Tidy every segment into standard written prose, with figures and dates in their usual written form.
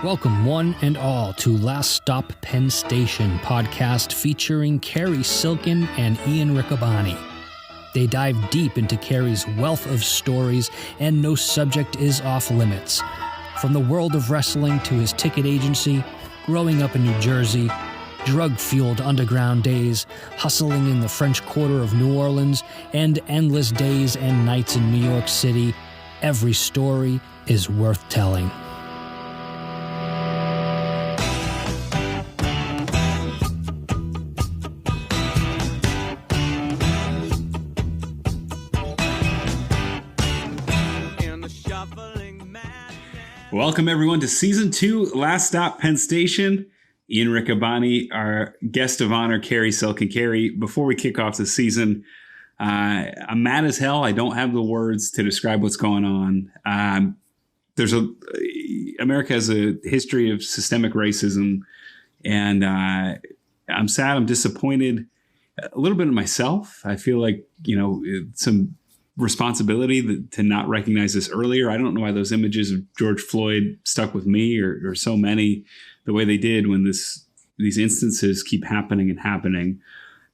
Welcome one and all to Last Stop Penn Station podcast featuring Cary Silkin and Ian Riccaboni. They dive deep into Cary's wealth of stories, and no subject is off limits. From the world of wrestling to his ticket agency, growing up in New Jersey, drug-fueled underground days, hustling in the French Quarter of New Orleans, and endless days and nights in New York City, every story is worth telling. Welcome, everyone, to Season 2, Last Stop Penn Station. Ian Riccaboni, our guest of honor, Cary Silkin. Cary, before we kick off the season, I'm mad as hell. I don't have the words to describe what's going on. America has a history of systemic racism, and I'm sad. I'm disappointed a little bit in myself. I feel like, some responsibility to not recognize this earlier. I don't know why those images of George Floyd stuck with me or so many the way they did when these instances keep happening and happening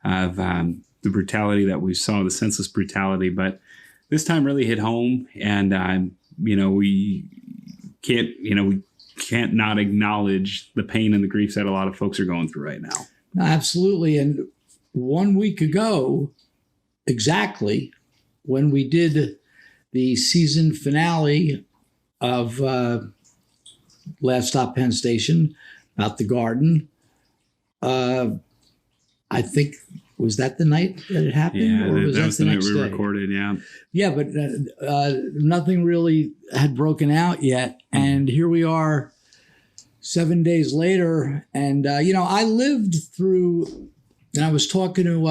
of the brutality that we saw, the senseless brutality. But this time really hit home, and we can't not acknowledge the pain and the grief that a lot of folks are going through right now. No, absolutely. And 1 week ago, exactly, when we did the season finale of Last Stop Penn Station about the garden, I think, was that the night that it happened? Yeah, or was that was the night we day? recorded, yeah. Yeah, but nothing really had broken out yet. And here we are 7 days later. And, I lived through, and I was talking to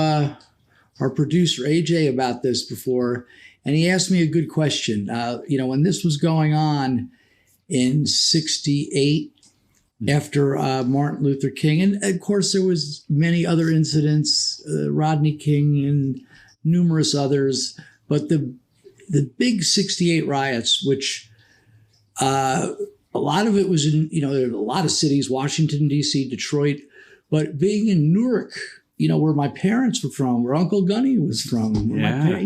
our producer, AJ, about this before, and he asked me a good question. When this was going on in 68, after Martin Luther King, and of course there was many other incidents, Rodney King and numerous others, but the big 68 riots, which a lot of it was in, there were a lot of cities, Washington, D.C., Detroit, but being in Newark, where my parents were from, where Uncle Gunny was from, that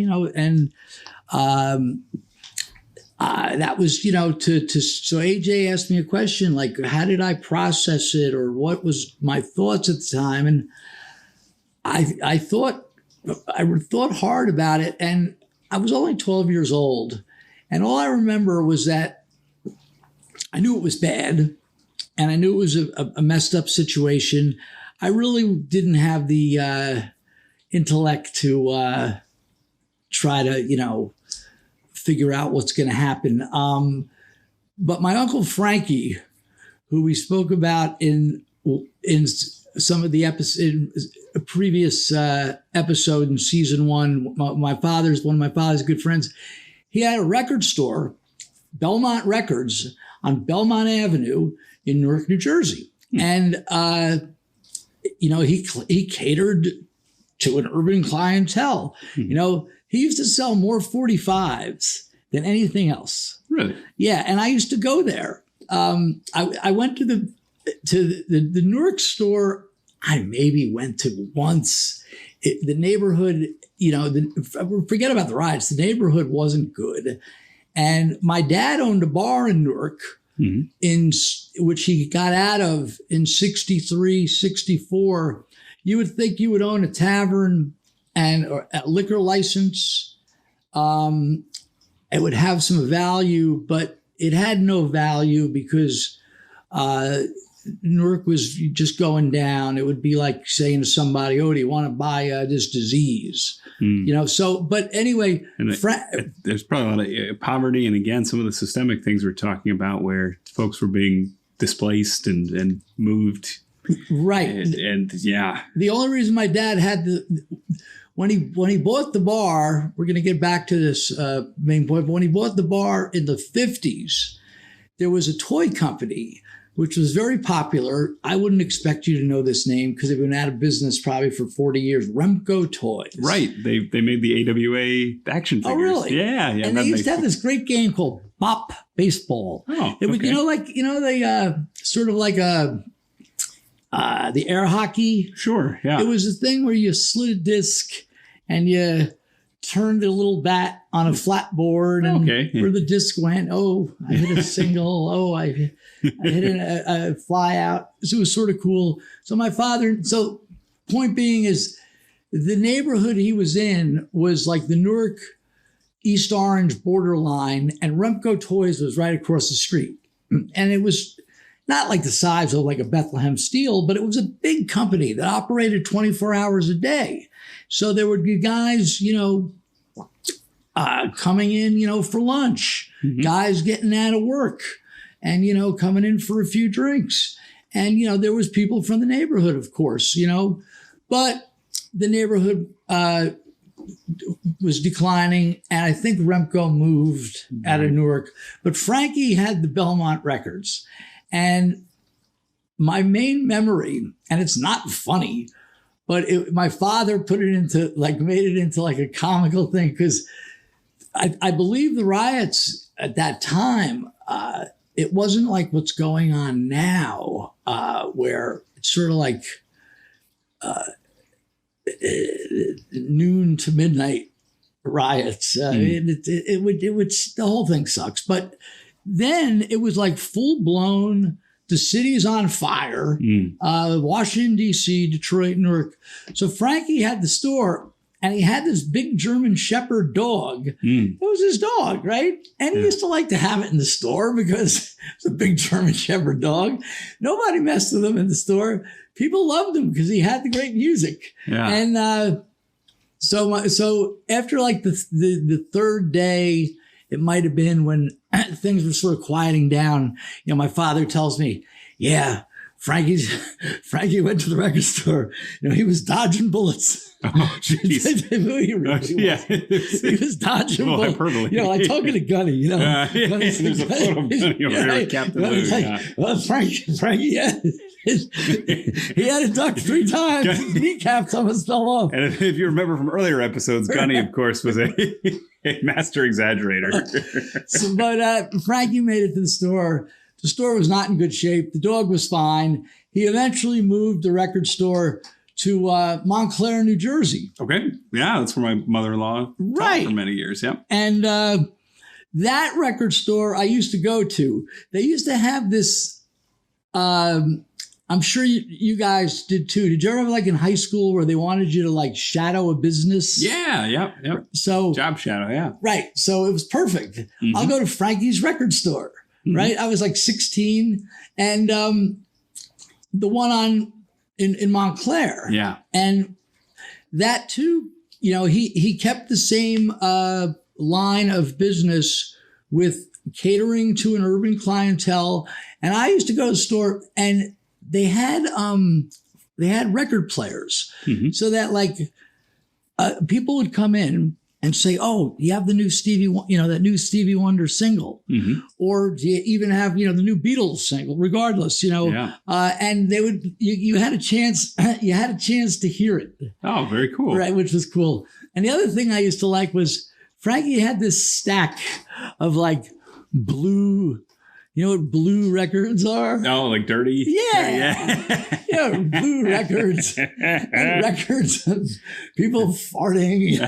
was, so AJ asked me a question, like, how did I process it, or what was my thoughts at the time? And I thought hard about it, and I was only 12 years old. And all I remember was that I knew it was bad, and I knew it was a messed up situation. I really didn't have the intellect to try to, figure out what's going to happen. But my Uncle Frankie, who we spoke about in some of the previous episode in season 1, one of my father's good friends, he had a record store, Belmont Records, on Belmont Avenue in Newark, New Jersey. And he catered to an urban clientele. He used to sell more 45s than anything else. Really? Yeah, and I used to go there. I went to the Newark store. I maybe went to once. The neighborhood, forget about the riots. The neighborhood wasn't good, and my dad owned a bar in Newark. Mm-hmm. In which he got out of in 63, 64. You would think you would own a tavern and a liquor license. It would have some value, but it had no value because Newark was just going down. It would be like saying to somebody, "Oh, do you want to buy this disease?" But anyway. There's probably a lot of poverty. And again, some of the systemic things we're talking about where folks were being displaced and moved. Right. And yeah. The only reason my dad had when he bought the bar, we're going to get back to this main point, but when he bought the bar in the 50s, there was a toy company which was very popular. I wouldn't expect you to know this name because they've been out of business probably for 40 years. Remco Toys. Right. They made the AWA action figures. Oh, really? Yeah. And they used to have this great game called Bop Baseball. Oh, it was, they sort of like the air hockey. Sure. Yeah. It was a thing where you slid a disc and you turned a little bat on a flat board, and where the disc went, I hit a single. I hit a fly out. So it was sort of cool. So point being is the neighborhood he was in was like the Newark East Orange borderline, and Remco Toys was right across the street. And it was not like the size of like a Bethlehem Steel, but it was a big company that operated 24 hours a day. So there would be guys, coming in, for lunch, guys getting out of work and, coming in for a few drinks. And, there was people from the neighborhood, of course, but the neighborhood was declining. And I think Remco moved out of Newark. But Frankie had the Belmont records. And my main memory, and it's not funny, but my father made it into like a comical thing because I believe the riots at that time, it wasn't like what's going on now, where it's sort of like noon to midnight riots. It would the whole thing sucks. But then it was like full blown. The city's on fire. Washington, D.C., Detroit, Newark. So Frankie had the store, and he had this big German Shepherd dog. It was his dog, right? And he used to like to have it in the store because it's a big German Shepherd dog. Nobody messed with him in the store. People loved him because he had the great music. Yeah. And so after like the third day, it might have been when things were sort of quieting down. My father tells me, Frankie went to the record store. He was dodging bullets. Oh, jeez. He was dodging bullets. Hyperbole. Like talking to Gunny. There's a photo of Gunny over here with Captain Lou. Well, Frankie, he had it ducked 3 times. His kneecaps almost fell off. And if you remember from earlier episodes, Gunny, of course, was a master exaggerator. But Frankie made it to the store. The store was not in good shape. The dog was fine. He eventually moved the record store to Montclair, New Jersey. Okay. Yeah, that's where my mother-in-law taught for many years. Yeah. And that record store I used to go to, they used to have this, I'm sure you guys did too. Did you ever have like in high school where they wanted you to like shadow a business? Yeah. Yep. So job shadow. Yeah. Right. So it was perfect. I'll go to Frankie's record store. Right. I was like 16 and the one in Montclair. Yeah. And that too, he kept the same line of business with catering to an urban clientele. And I used to go to the store and they had record players so that like people would come in and say, "Oh, you have the new that new Stevie Wonder single, or do you even have the new Beatles single?" Regardless, and they would you had a chance to hear it. Oh, very cool, right? Which was cool. And the other thing I used to like was Frankie had this stack of like blue. You know what blue records are? Oh, like dirty? Yeah. Blue records and records of people farting.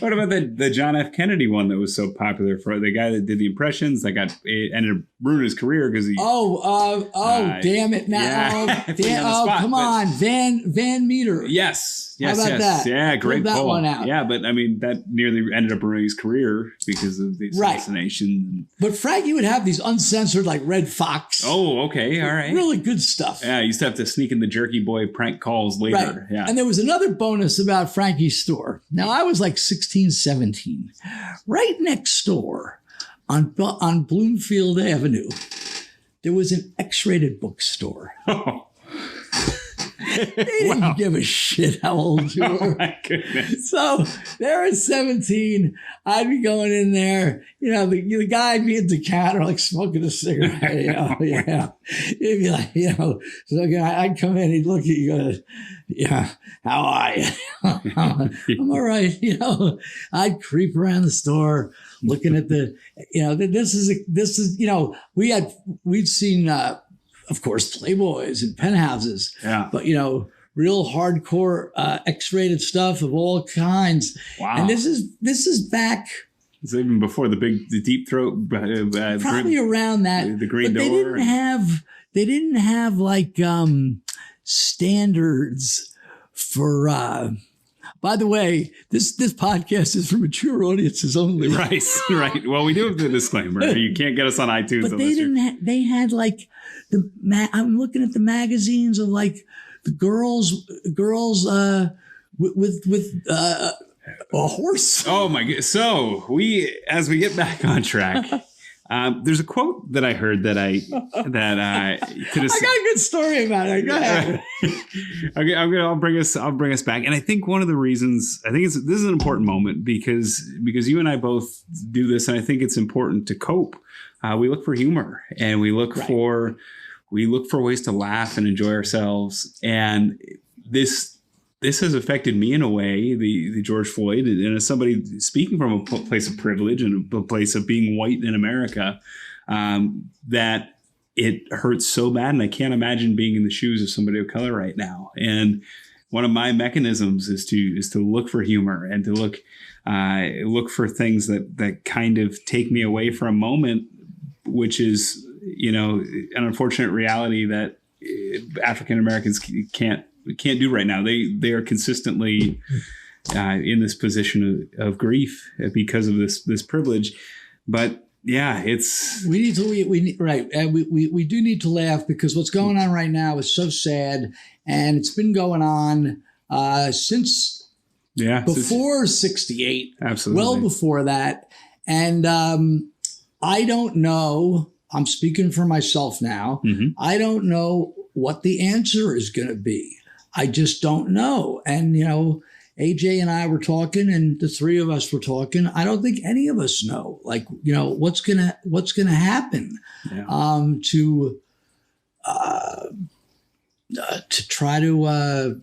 What about the John F. Kennedy one that was so popular for the guy that did the impressions that ended up ruining his career because he... damn it. Now, come on. Van Meter. Yes. How about that? Yeah, great pull that one out. Yeah, but I mean, that nearly ended up ruining his career because of the assassination. Right. But Frankie would have these uncensored, like Red Fox. Oh, okay. All right. Really good stuff. Yeah, I used to have to sneak in the Jerky Boy prank calls later. Right. Yeah. And there was another bonus about Frankie's store. Now, I was like 16, 17. Right next door on Bloomfield Avenue, there was an X-rated bookstore. Oh. They didn't give a shit how old you were. Oh my goodness. So there at 17, I'd be going in there, the guy would be at the counter, like smoking a cigarette, yeah. He'd be like, so I'd come in, he'd look at you, go, yeah, how are you? I'm all right. I'd creep around the store looking at this is, we'd seen, of course, Playboys and penthouses, but, real hardcore X-rated stuff of all kinds. Wow. And this is back. It's even before the deep throat. Probably around that. The green but door. They didn't have like standards for. By the way, this podcast is for mature audiences only. Right. Well, we do have the disclaimer. You can't get us on iTunes. But they didn't. They had like I'm looking at the magazines of like the girls with a horse. Oh my god! So as we get back on track, there's a quote that I heard that I could have. I got a good story about it. Go ahead. Okay, I'll bring us back, and I think one of the reasons this is an important moment because you and I both do this, and I think it's important to cope. We look for humor, and we look for ways to laugh and enjoy ourselves, and this has affected me in a way, the George Floyd, and as somebody speaking from a place of privilege and a place of being white in America, that it hurts so bad. And I can't imagine being in the shoes of somebody of color right now. And one of my mechanisms is to look for humor and to look for things that kind of take me away from a moment, which is, an unfortunate reality that African Americans can't do right now. They are consistently in this position of grief because of this privilege. But yeah, we do need to laugh because what's going on right now is so sad, and it's been going on since before 68. Absolutely, well before that. And I don't know. I'm speaking for myself now. Mm-hmm. I don't know what the answer is going to be. I just don't know. And, AJ and I were talking, and the three of us were talking. I don't think any of us know, like, what's going to happen to try to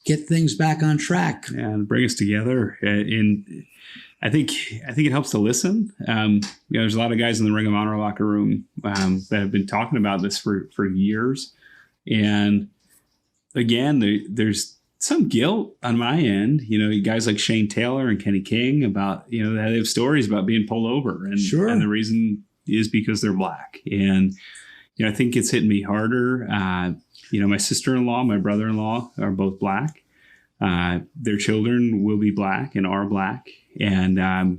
get things back on track. And bring us together. I think it helps to listen. There's a lot of guys in the Ring of Honor locker room that have been talking about this for years. And again, there's some guilt on my end. Guys like Shane Taylor and Kenny King about, they have stories about being pulled over. And, sure. And the reason is because they're black. And, I think it's hitting me harder. My sister-in-law, my brother-in-law are both black. Their children will be black and are black. And, I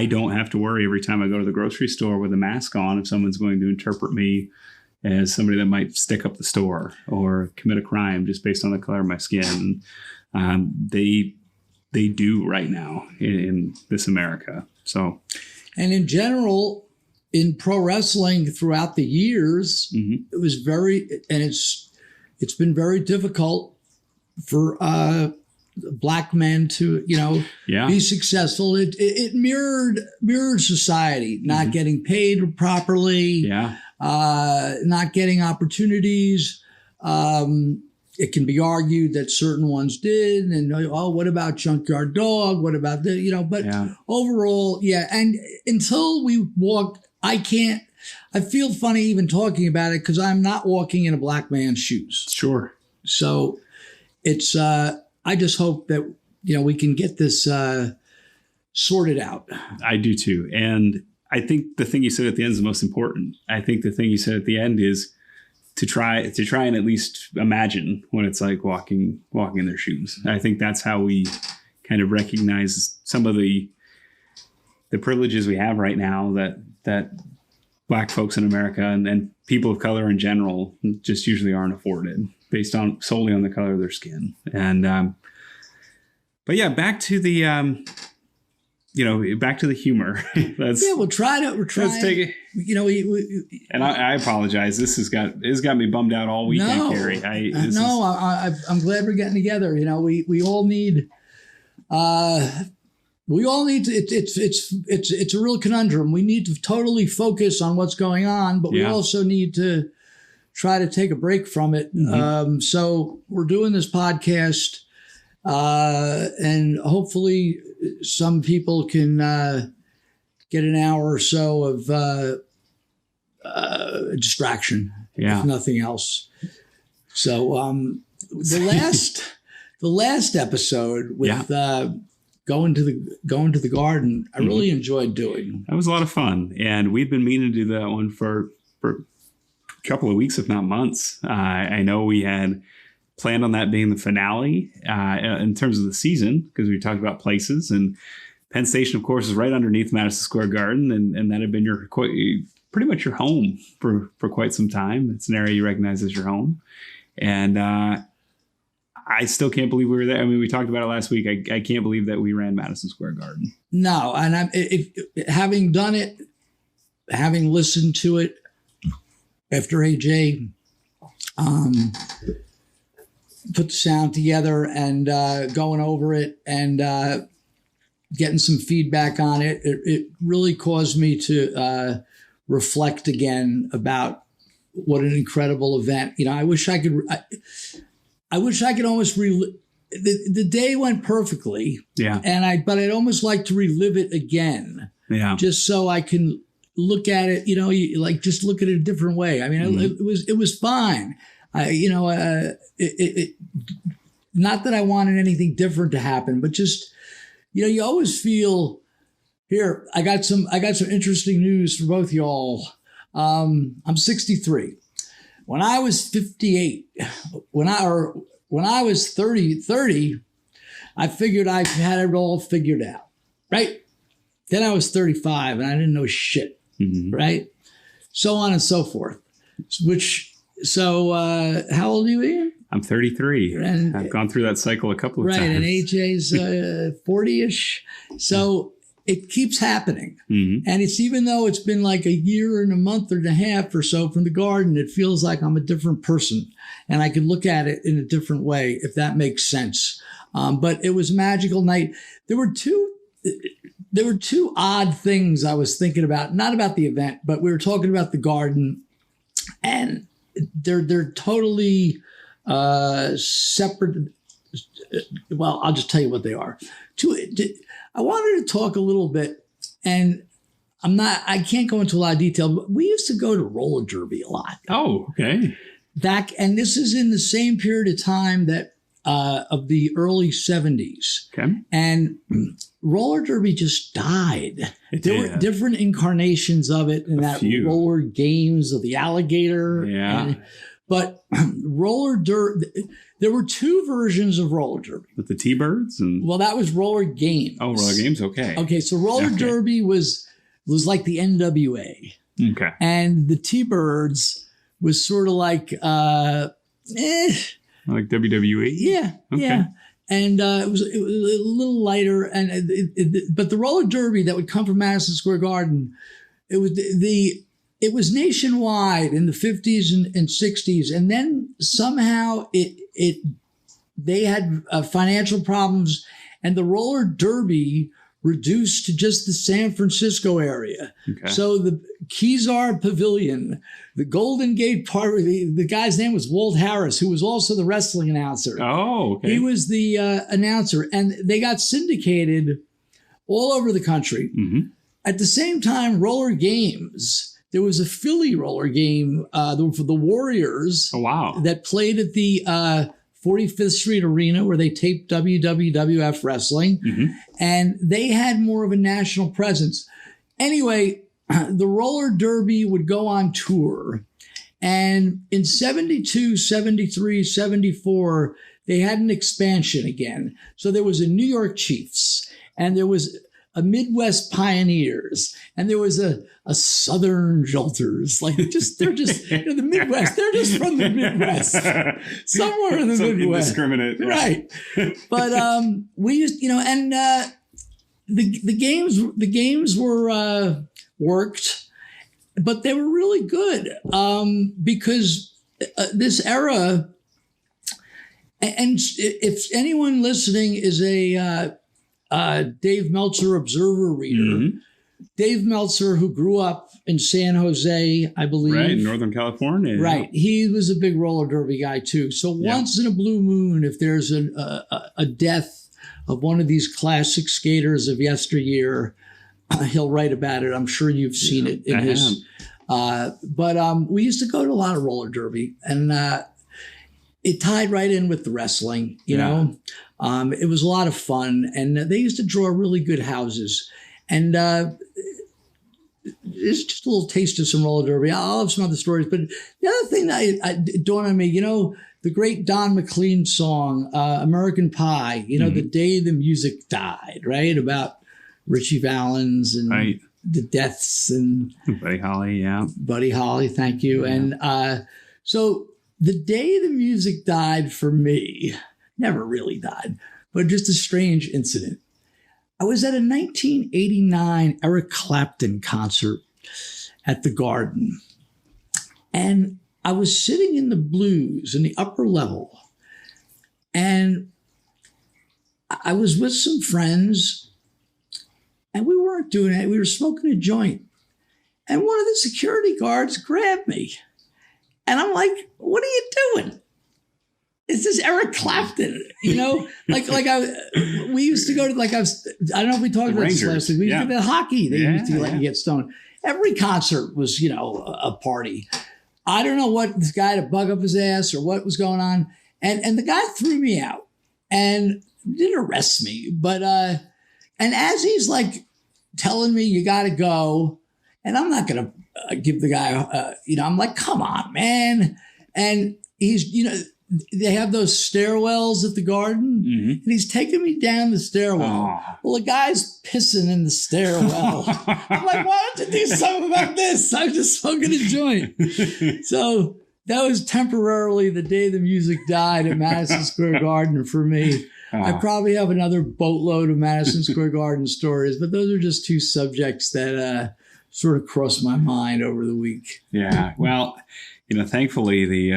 don't have to worry every time I go to the grocery store with a mask on if someone's going to interpret me as somebody that might stick up the store or commit a crime just based on the color of my skin. They do right now in this America. So, and in general, in pro wrestling throughout the years, mm-hmm. It was it's been very difficult for black men to, be successful. It mirrored society, not mm-hmm. getting paid properly. Yeah. Not getting opportunities. It can be argued that certain ones did. And, what about Junkyard Dog? What about but overall, yeah. And until we walk, I feel funny even talking about it because I'm not walking in a black man's shoes. Sure. So it's, I just hope that, we can get this sorted out. I do too. And I think the thing you said at the end is the most important. I think the thing you said at the end is to try and at least imagine what it's like walking in their shoes. I think that's how we kind of recognize some of the privileges we have right now that black folks in America and people of color in general just usually aren't afforded based on solely on the color of their skin. And but yeah, back to the back to the humor. We're trying. Let's take it. And I apologize. This has got me bummed out all weekend, Cary. I'm glad we're getting together. We all need. It's a real conundrum. We need to totally focus on what's going on, but we also need to try to take a break from it. Mm-hmm. So we're doing this podcast, and hopefully some people can get an hour or so of distraction, if nothing else. So the last episode with going to the garden, I really enjoyed doing. That was a lot of fun, and we'd been meaning to do that one for a couple of weeks, if not months. I know we had planned on that being the finale in terms of the season, because we talked about places, and Penn Station, of course, is right underneath Madison Square Garden, and that had been pretty much your home for quite some time. It's an area you recognize as your home, and I still can't believe we were there. I mean, we talked about it last week. I can't believe that we ran Madison Square Garden. No, and having done it, having listened to it after AJ put the sound together and going over it and getting some feedback on it, it really caused me to reflect again about what an incredible event. I wish I could. I wish I could almost relive. The day went perfectly. Yeah. But I'd almost like to relive it again. Yeah. Just so I can look at it, just look at it a different way. I mean, it was fine. Not that I wanted anything different to happen, but just, you always feel here. I got some interesting news for both y'all. I'm 63. When I was 58, when I was 30, I figured I had it all figured out, right? Then I was 35 and I didn't know shit, right? So on and so forth. How old are you, Ian? I'm 33. And I've gone through that cycle a couple of times. Right, and AJ's 40-ish. So it keeps happening. And it's, even though it's been like a year and a month and a half or so from the garden, it feels like I'm a different person and I can look at it in a different way, if that makes sense. But it was a magical night. There were two odd things I was thinking about, not about the event, but we were talking about the garden, and they're totally separate. Well, I'll just tell you what they are. I wanted to talk a little bit, and I can't go into a lot of detail, but we used to go to roller derby a lot. Oh, okay. And this is in the same period of time that of the early 70s. Okay. And roller derby just died. There were different incarnations of it in roller games of the alligator. Yeah. But roller derby, there were two versions of roller derby. With the T-Birds? Well, that was roller games. Oh, roller games? Okay. Okay, so roller derby was like the NWA. Okay. And the T-Birds was sort of like... like WWE? Yeah, yeah. And it was a little lighter. But the roller derby that would come from Madison Square Garden, it was nationwide in the 50s and 60s. And then somehow they had financial problems, and the roller derby reduced to just the San Francisco area. Okay. So the Kezar Pavilion, the Golden Gate Park, the guy's name was Walt Harris, who was also the wrestling announcer. Oh, okay. He was the announcer, and they got syndicated all over the country. Mm-hmm. At the same time, roller games, there was a Philly roller game for the Warriors. Oh, wow. That played at the 45th Street Arena, where they taped WWF wrestling. Mm-hmm. And they had more of a national presence. Anyway, the roller derby would go on tour. And in 72, 73, 74, they had an expansion again. So there was a New York Chiefs, and there was a Midwest Pioneers, and there was a Southern Jolters. Like, they're just the Midwest. They're just from the Midwest, somewhere in the Midwest. Indiscriminate, right? But we used, and the games were worked, but they were really good because this era. And if anyone listening is a Dave Meltzer Observer reader, Dave Meltzer, who grew up in San Jose, I believe. Right, in Northern California. Right. He was a big roller derby guy, too. So once in a blue moon, if there's a death of one of these classic skaters of yesteryear, he'll write about it. I'm sure you've seen it in his. But we used to go to a lot of roller derby, and it tied right in with the wrestling, you know. It was a lot of fun, and they used to draw really good houses. And it's just a little taste of some roller derby. I'll have some other stories, but the other thing that dawned on me, you know, the great Don McLean song, American Pie, you know, the day the music died, right? About Richie Valens and the deaths and Buddy Holly, Buddy Holly, thank you. And so the day the music died for me, never really died, but just a strange incident. I was at a 1989 Eric Clapton concert at the Garden, and I was sitting in the blues in the upper level, and I was with some friends, and we weren't doing it. We were smoking a joint, and one of the security guards grabbed me, and I'm like, "What are you doing?" It's this Eric Clapton, you know, we used to go to, I don't know if we talked about this last week. We used to go to hockey. They used to let you get stoned. Every concert was, you know, a party. I don't know what this guy had a bug up his ass or what was going on. And the guy threw me out and didn't arrest me. But, and as he's like telling me, you got to go. And I'm not going to give the guy, you know, I'm like, come on, man. And he's, you know, they have those stairwells at the Garden, and he's taking me down the stairwell. Well, the guy's pissing in the stairwell. I'm like, why don't you do something about this? I'm just smoking a joint. So that was temporarily the day the music died at Madison Square Garden for me. I probably have another boatload of Madison Square Garden stories, but those are just two subjects that sort of crossed my mind over the week. Yeah, well, you know, thankfully the.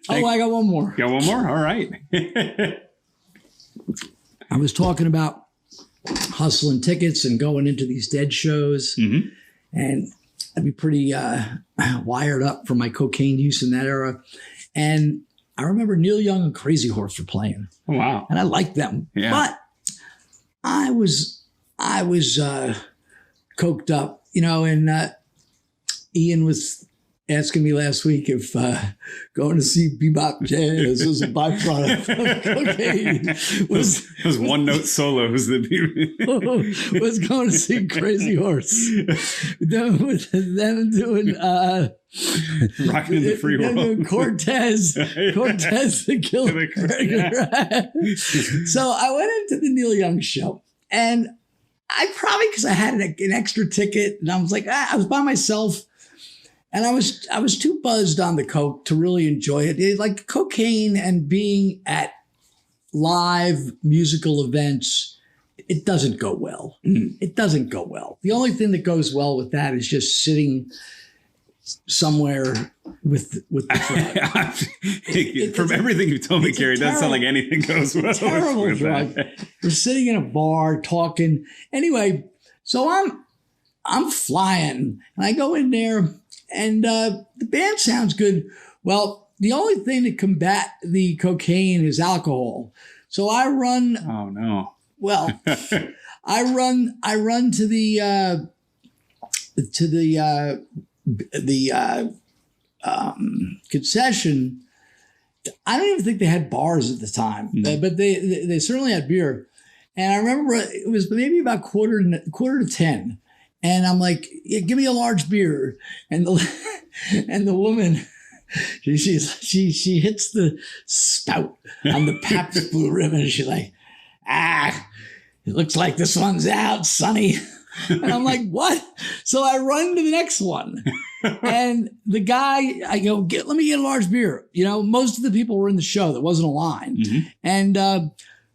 I got one more. Got one more? All right. I was talking about hustling tickets and going into these dead shows, and I'd be pretty wired up from my cocaine use in that era. And I remember Neil Young and Crazy Horse were playing. Oh, wow. And I liked them. Yeah. But I was coked up, you know, and Ian was asking me last week if going to see bebop jazz was a byproduct of cocaine. Those one-note solos that was going to see Crazy Horse. With them doing Rockin' in the Free World. Cortez the Killer. So I went into the Neil Young show, and I probably, because I had an extra ticket, and I was like, I was by myself. And I was too buzzed on the coke to really enjoy it. Like cocaine and being at live musical events, it doesn't go well. It doesn't go well. The only thing that goes well with that is just sitting somewhere with the drug. From everything you told me, Cary, it doesn't sound like anything goes well. Terrible drug. We're sitting in a bar talking. Anyway, so I'm flying, and I go in there. And the band sounds good. Well, the only thing to combat the cocaine is alcohol. So I run. Oh no! Well, I run to the concession. I don't even think they had bars at the time, but they certainly had beer. And I remember it was maybe about quarter to 10. And I'm like, yeah, give me a large beer. And the woman, she hits the spout on the Pabst Blue Ribbon. And she's like, it looks like this one's out, Sonny. And I'm like, what? So I run to the next one. And the guy, I go, let me get a large beer. You know, most of the people were in the show. There wasn't a line. And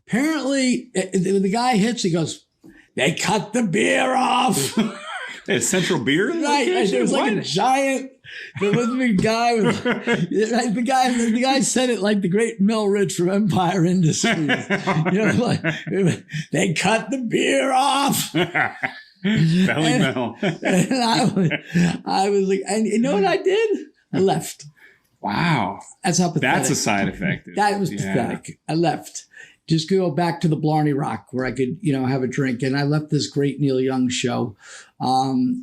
apparently the guy hits, he goes, they cut the beer off. At Central Beer? Right. There was like a giant, there was a big guy with, the guy said it like the great Mel Rich from Empire Industries. Like, they cut the beer off. Belly Mel. And I was like, and you know what I did? I left. Wow. That's how pathetic. That's a side effect. That was pathetic. I left. Just go back to the Blarney Rock where I could, have a drink. And I left this great Neil Young show. So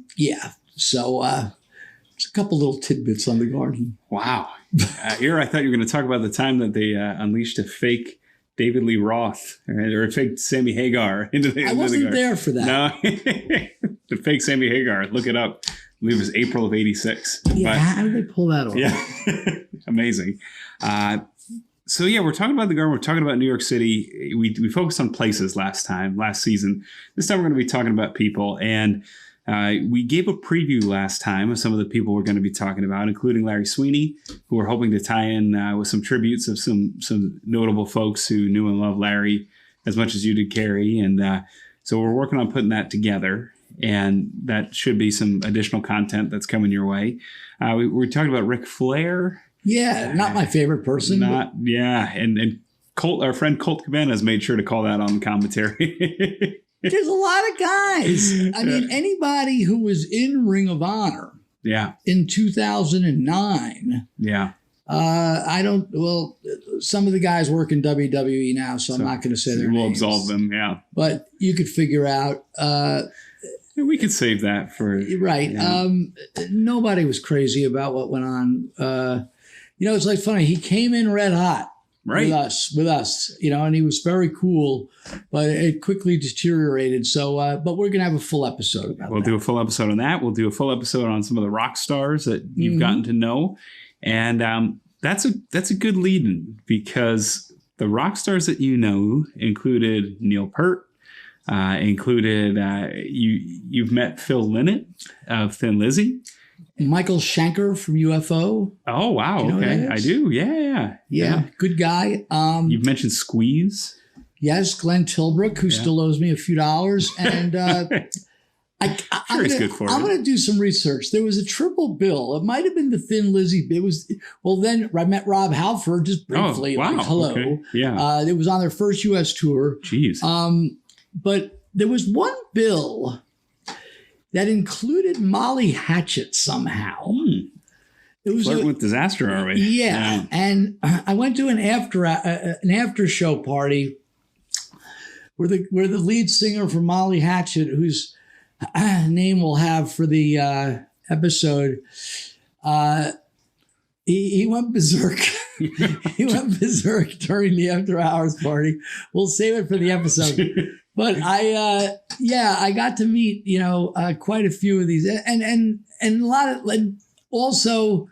just a couple little tidbits on the garden. Wow. Here I thought you were going to talk about the time that they unleashed a fake David Lee Roth or a fake Sammy Hagar into the I wasn't there for that. No, the fake Sammy Hagar. Look it up. I believe it was April of '86. Yeah, how did they pull that off? Yeah, amazing. So yeah, we're talking about the garden. We're talking about New York City. We focused on places last season. This time we're going to be talking about people. And we gave a preview last time of some of the people we're going to be talking about, including Larry Sweeney, who we're hoping to tie in with some tributes of some notable folks who knew and loved Larry as much as you did, Cary. And so we're working on putting that together. And that should be some additional content that's coming your way. We're talking about Ric Flair. Yeah, not my favorite person. And Colt, our friend Colt Cabana has made sure to call that on commentary. There's a lot of guys. I mean, anybody who was in Ring of Honor in 2009. Yeah. Some of the guys work in WWE now, so I'm not going to say their names. We'll absolve them, yeah. But you could figure out. We could save that for... Right. Yeah. Nobody was crazy about what went on. It's like funny. He came in red hot. Right. With us, and he was very cool, but it quickly deteriorated. So, but we're going to have a full episode about We'll do a full episode on that. We'll do a full episode on some of the rock stars that you've gotten to know. And that's a good lead-in because the rock stars that you know included Neil Peart, you've met Phil Lynott of Thin Lizzy. Michael Schenker from UFO. Oh, wow. Okay. I do. Yeah. Good guy. You've mentioned Squeeze. Yes. Glenn Tilbrook, who still owes me a few dollars. And I'm going to do some research. There was a triple bill. It might have been the Thin Lizzy. Then I met Rob Halford just briefly. Oh, wow. Like, hello. Okay. Yeah. It was on their first U.S. tour. Jeez. But there was one bill that included Molly Hatchet somehow. It was flirting with disaster already. Yeah. And I went to an after show party where the lead singer for Molly Hatchet, whose name we'll have for the episode, he went berserk. He went berserk during the after hours party. We'll save it for the episode. But I got to meet, quite a few of these and a lot of, also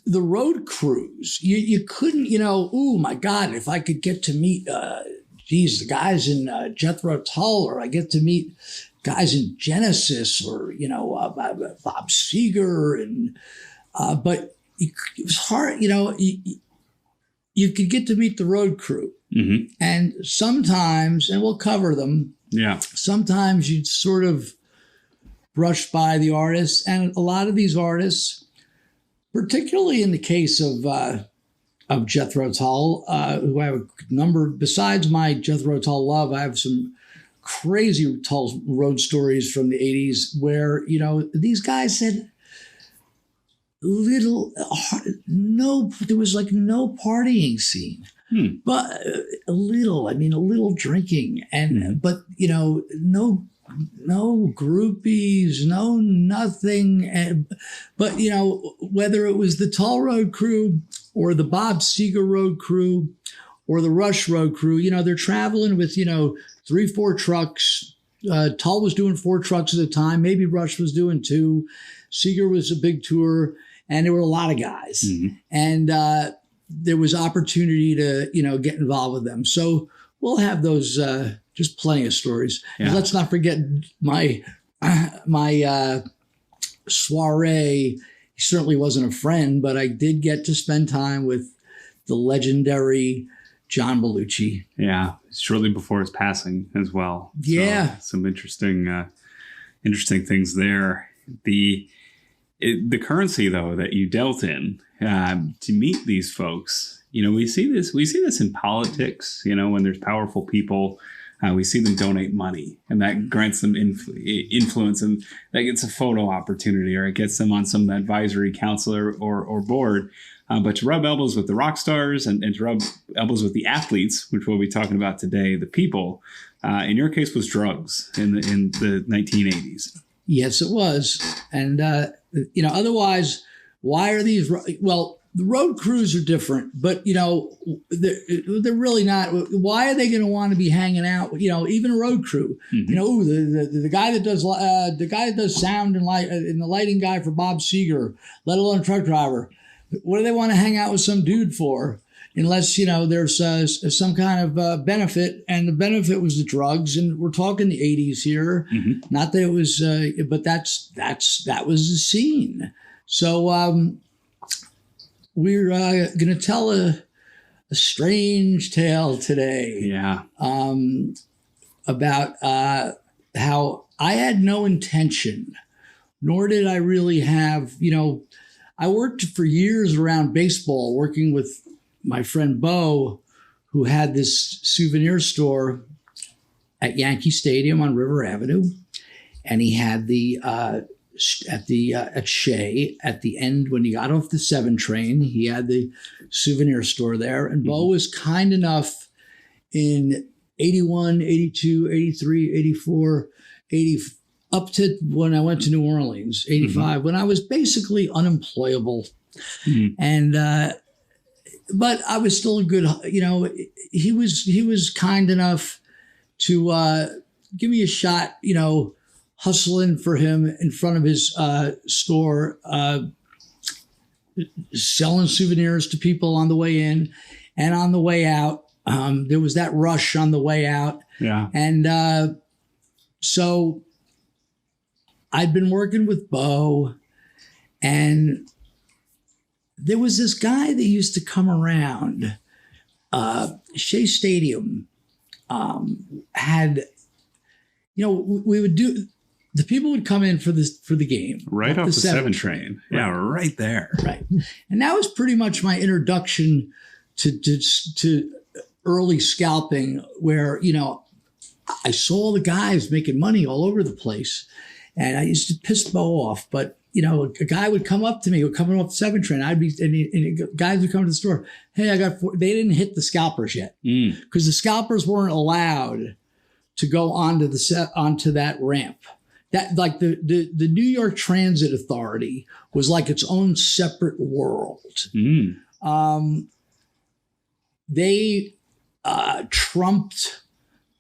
the road crews. You couldn't, oh my God, if I could get to meet, the guys in Jethro Tull, or I get to meet guys in Genesis, or, Bob Seger. And, but it was hard, you could get to meet the road crew. Mm-hmm. And sometimes, and we'll cover them. Yeah. Sometimes you'd sort of brush by the artists, and a lot of these artists, particularly in the case of Jethro Tull, who I have a number. Besides my Jethro Tull love, I have some crazy Tull road stories from the '80s where these guys said there was like no partying scene. But a little drinking, and but no groupies, no nothing. But whether it was the Tull Road crew or the Bob Seger Road crew or the Rush Road crew, they're traveling with 3-4 trucks. Tull was doing 4 trucks at a time. Maybe Rush was doing 2. Seger was a big tour, and there were a lot of guys, and there was opportunity to, get involved with them. So we'll have those, just plenty of stories. Yeah. Let's not forget my soiree. He certainly wasn't a friend, but I did get to spend time with the legendary John Belushi. Yeah. shortly before his passing as well. Yeah. So some interesting things there. The currency, though, that you dealt in to meet these folks, we see this in politics, when there's powerful people, we see them donate money, and that grants them influence, and that gets a photo opportunity, or it gets them on some advisory council or board. But to rub elbows with the rock stars and to rub elbows with the athletes, which we'll be talking about today, the people, in your case was drugs in the 1980s. Yes, it was. And, otherwise, why are these? Well, the road crews are different, but, they're really not. Why are they going to want to be hanging out? Even a road crew, the guy that does sound and light and the lighting guy for Bob Seger, let alone a truck driver. What do they want to hang out with some dude for? Unless, there's some kind of benefit, and the benefit was the drugs. And we're talking the 80s here. Mm-hmm. Not that it was, but that was the scene. So we're going to tell a strange tale today. Yeah. About how I had no intention, nor did I really have, I worked for years around baseball, working with my friend Bo, who had this souvenir store at Yankee Stadium on River Avenue, and he had at Shea at the end when he got off the 7 train, he had the souvenir store there, and Bo was kind enough in 81, 82, 83, 84, 85. Up to when I went to New Orleans, 85, when I was basically unemployable. And, but I was still a good, he was kind enough to give me a shot, hustling for him in front of his store, selling souvenirs to people on the way in and on the way out. There was that rush on the way out. Yeah. And so I'd been working with Bo, and there was this guy that used to come around. Shea Stadium had, we would do, the people would come in for the game. Right off the 7 train. Right. Yeah, right there. Right. And that was pretty much my introduction to early scalping, where, I saw the guys making money all over the place. And I used to piss Bo off, but a guy would come up to me, coming off the 7 train. And guys would come to the store. Hey, I got 4. They didn't hit the scalpers yet because the scalpers weren't allowed to go onto that ramp. That, like, the New York Transit Authority was like its own separate world. They trumped.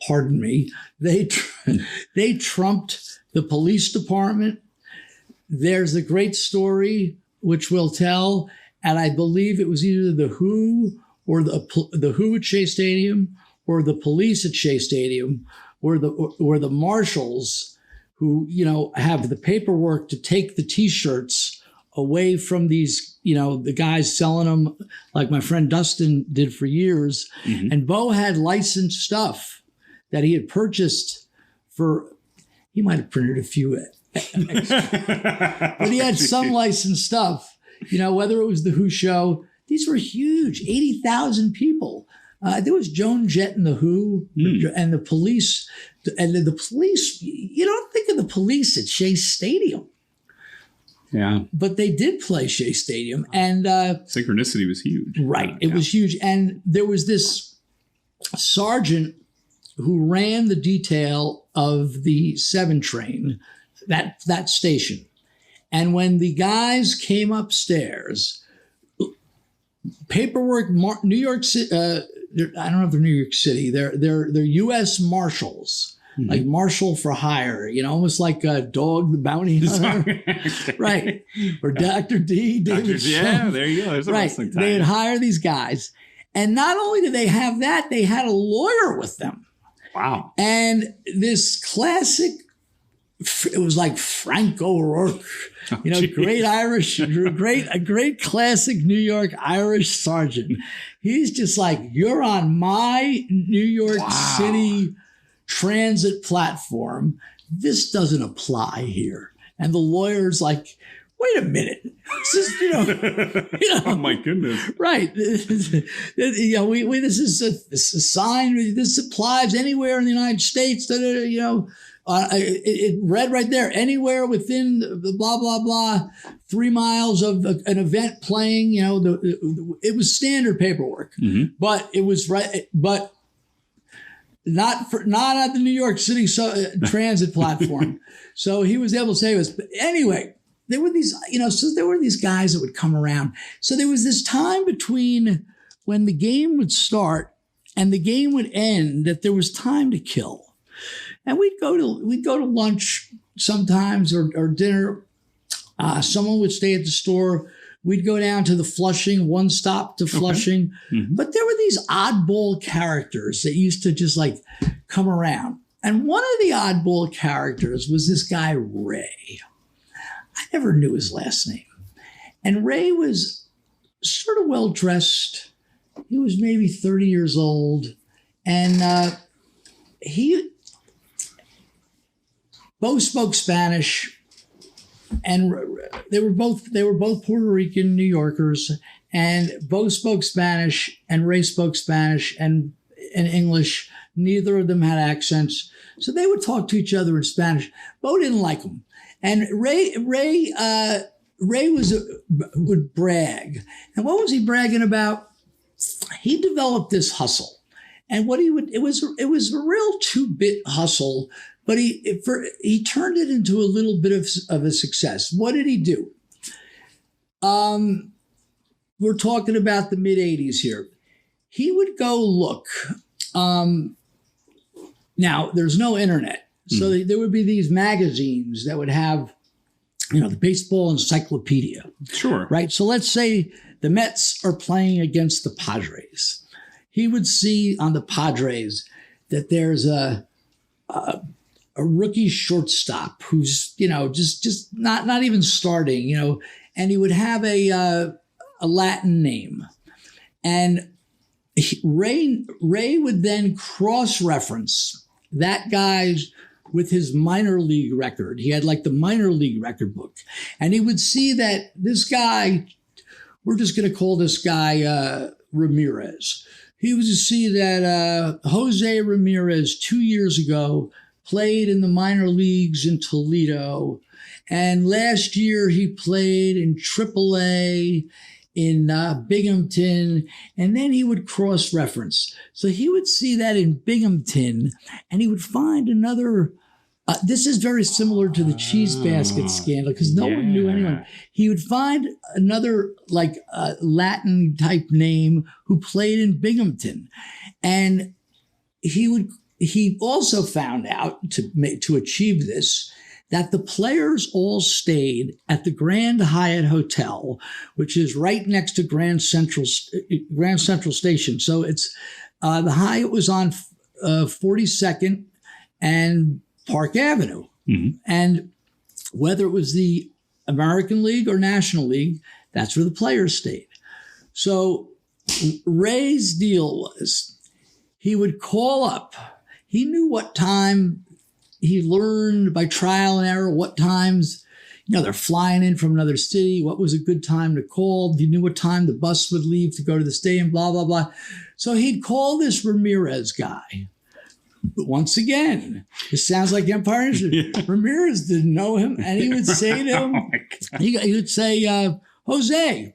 Pardon me. They trumped the police department. There's a great story which we'll tell, and I believe it was either the WHO or the WHO at Shea Stadium, or the police at Shea Stadium, or the marshals who have the paperwork to take the T-shirts away from these the guys selling them, like my friend Dustin did for years. And Bo had licensed stuff that he had purchased for. He might have printed a few extra. But he had some licensed stuff, whether it was the Who show. These were huge, 80,000 people. There was Joan Jett and the Who and the police. And the police, you don't think of the police at Shea Stadium. Yeah. But they did play Shea Stadium. And synchronicity was huge. Right. It was huge. And there was this sergeant who ran the detail of the 7 train, that station. And when the guys came upstairs, paperwork, New York City, I don't know if they're New York City, they're U.S. Marshals, like Marshal for Hire, almost like a Dog the Bounty Hunter. Right. Or Dr. D. David yeah, there you go. There's a wrestling tie. They'd hire these guys. And not only did they have that, they had a lawyer with them. Wow. And this classic, it was like Frank O'Rourke, great Irish, a great classic New York Irish sergeant. He's just like, you're on my New York City transit platform. This doesn't apply here. And the lawyer's like, wait a minute. This is, Oh my goodness. Right. This is a sign. This applies anywhere in the United States. It read right there, anywhere within the blah, blah, blah, 3 miles of an event playing, it was standard paperwork, but it was right. But not at the New York City transit platform. So he was able to say this. But anyway, there were these, so there were these guys that would come around. So there was this time between when the game would start and the game would end that there was time to kill. And we'd go to lunch sometimes or dinner. Someone would stay at the store. We'd go down to the Flushing, one stop to Flushing. Okay. But there were these oddball characters that used to just like come around. And one of the oddball characters was this guy, Ray. I never knew his last name. And Ray was sort of well-dressed. He was maybe 30 years old. And he both spoke Spanish. And they were both Puerto Rican New Yorkers, and both spoke Spanish, and Ray spoke Spanish and English. Neither of them had accents, so they would talk to each other in Spanish. Bo didn't like them, and Ray would brag. And what was he bragging about? He developed this hustle, and it was a real 2-bit hustle. But he turned it into a little bit of a success. What did he do? We're talking about the mid-'80s here. He would go look. Now, there's no internet. So there would be these magazines that would have, the baseball encyclopedia. Sure. Right? So let's say the Mets are playing against the Padres. He would see on the Padres that there's a rookie shortstop who's, just not even starting, and he would have a Latin name. And Ray would then cross-reference that guy's with his minor league record. He had like the minor league record book. And he would see that this guy, we're just going to call this guy Ramirez. He would see that Jose Ramirez 2 years ago played in the minor leagues in Toledo. And last year he played in AAA in Binghamton. And then he would cross-reference. So he would see that in Binghamton, and he would find another. This is very similar to the cheese basket scandal because no one knew anyone. He would find another Latin type name who played in Binghamton. And he also found out to achieve this that the players all stayed at the Grand Hyatt Hotel, which is right next to Grand Central Station. So it's the Hyatt was on 42nd and Park Avenue. And whether it was the American League or National League, that's where the players stayed. So Ray's deal was he would call up. He knew what time. He learned by trial and error what times, they're flying in from another city, what was a good time to call. He knew what time the bus would leave to go to the stadium, blah, blah, blah. So he'd call this Ramirez guy. But once again, it sounds like Empire Industries. Yeah. Ramirez didn't know him, and he would say to him, he would say, Jose,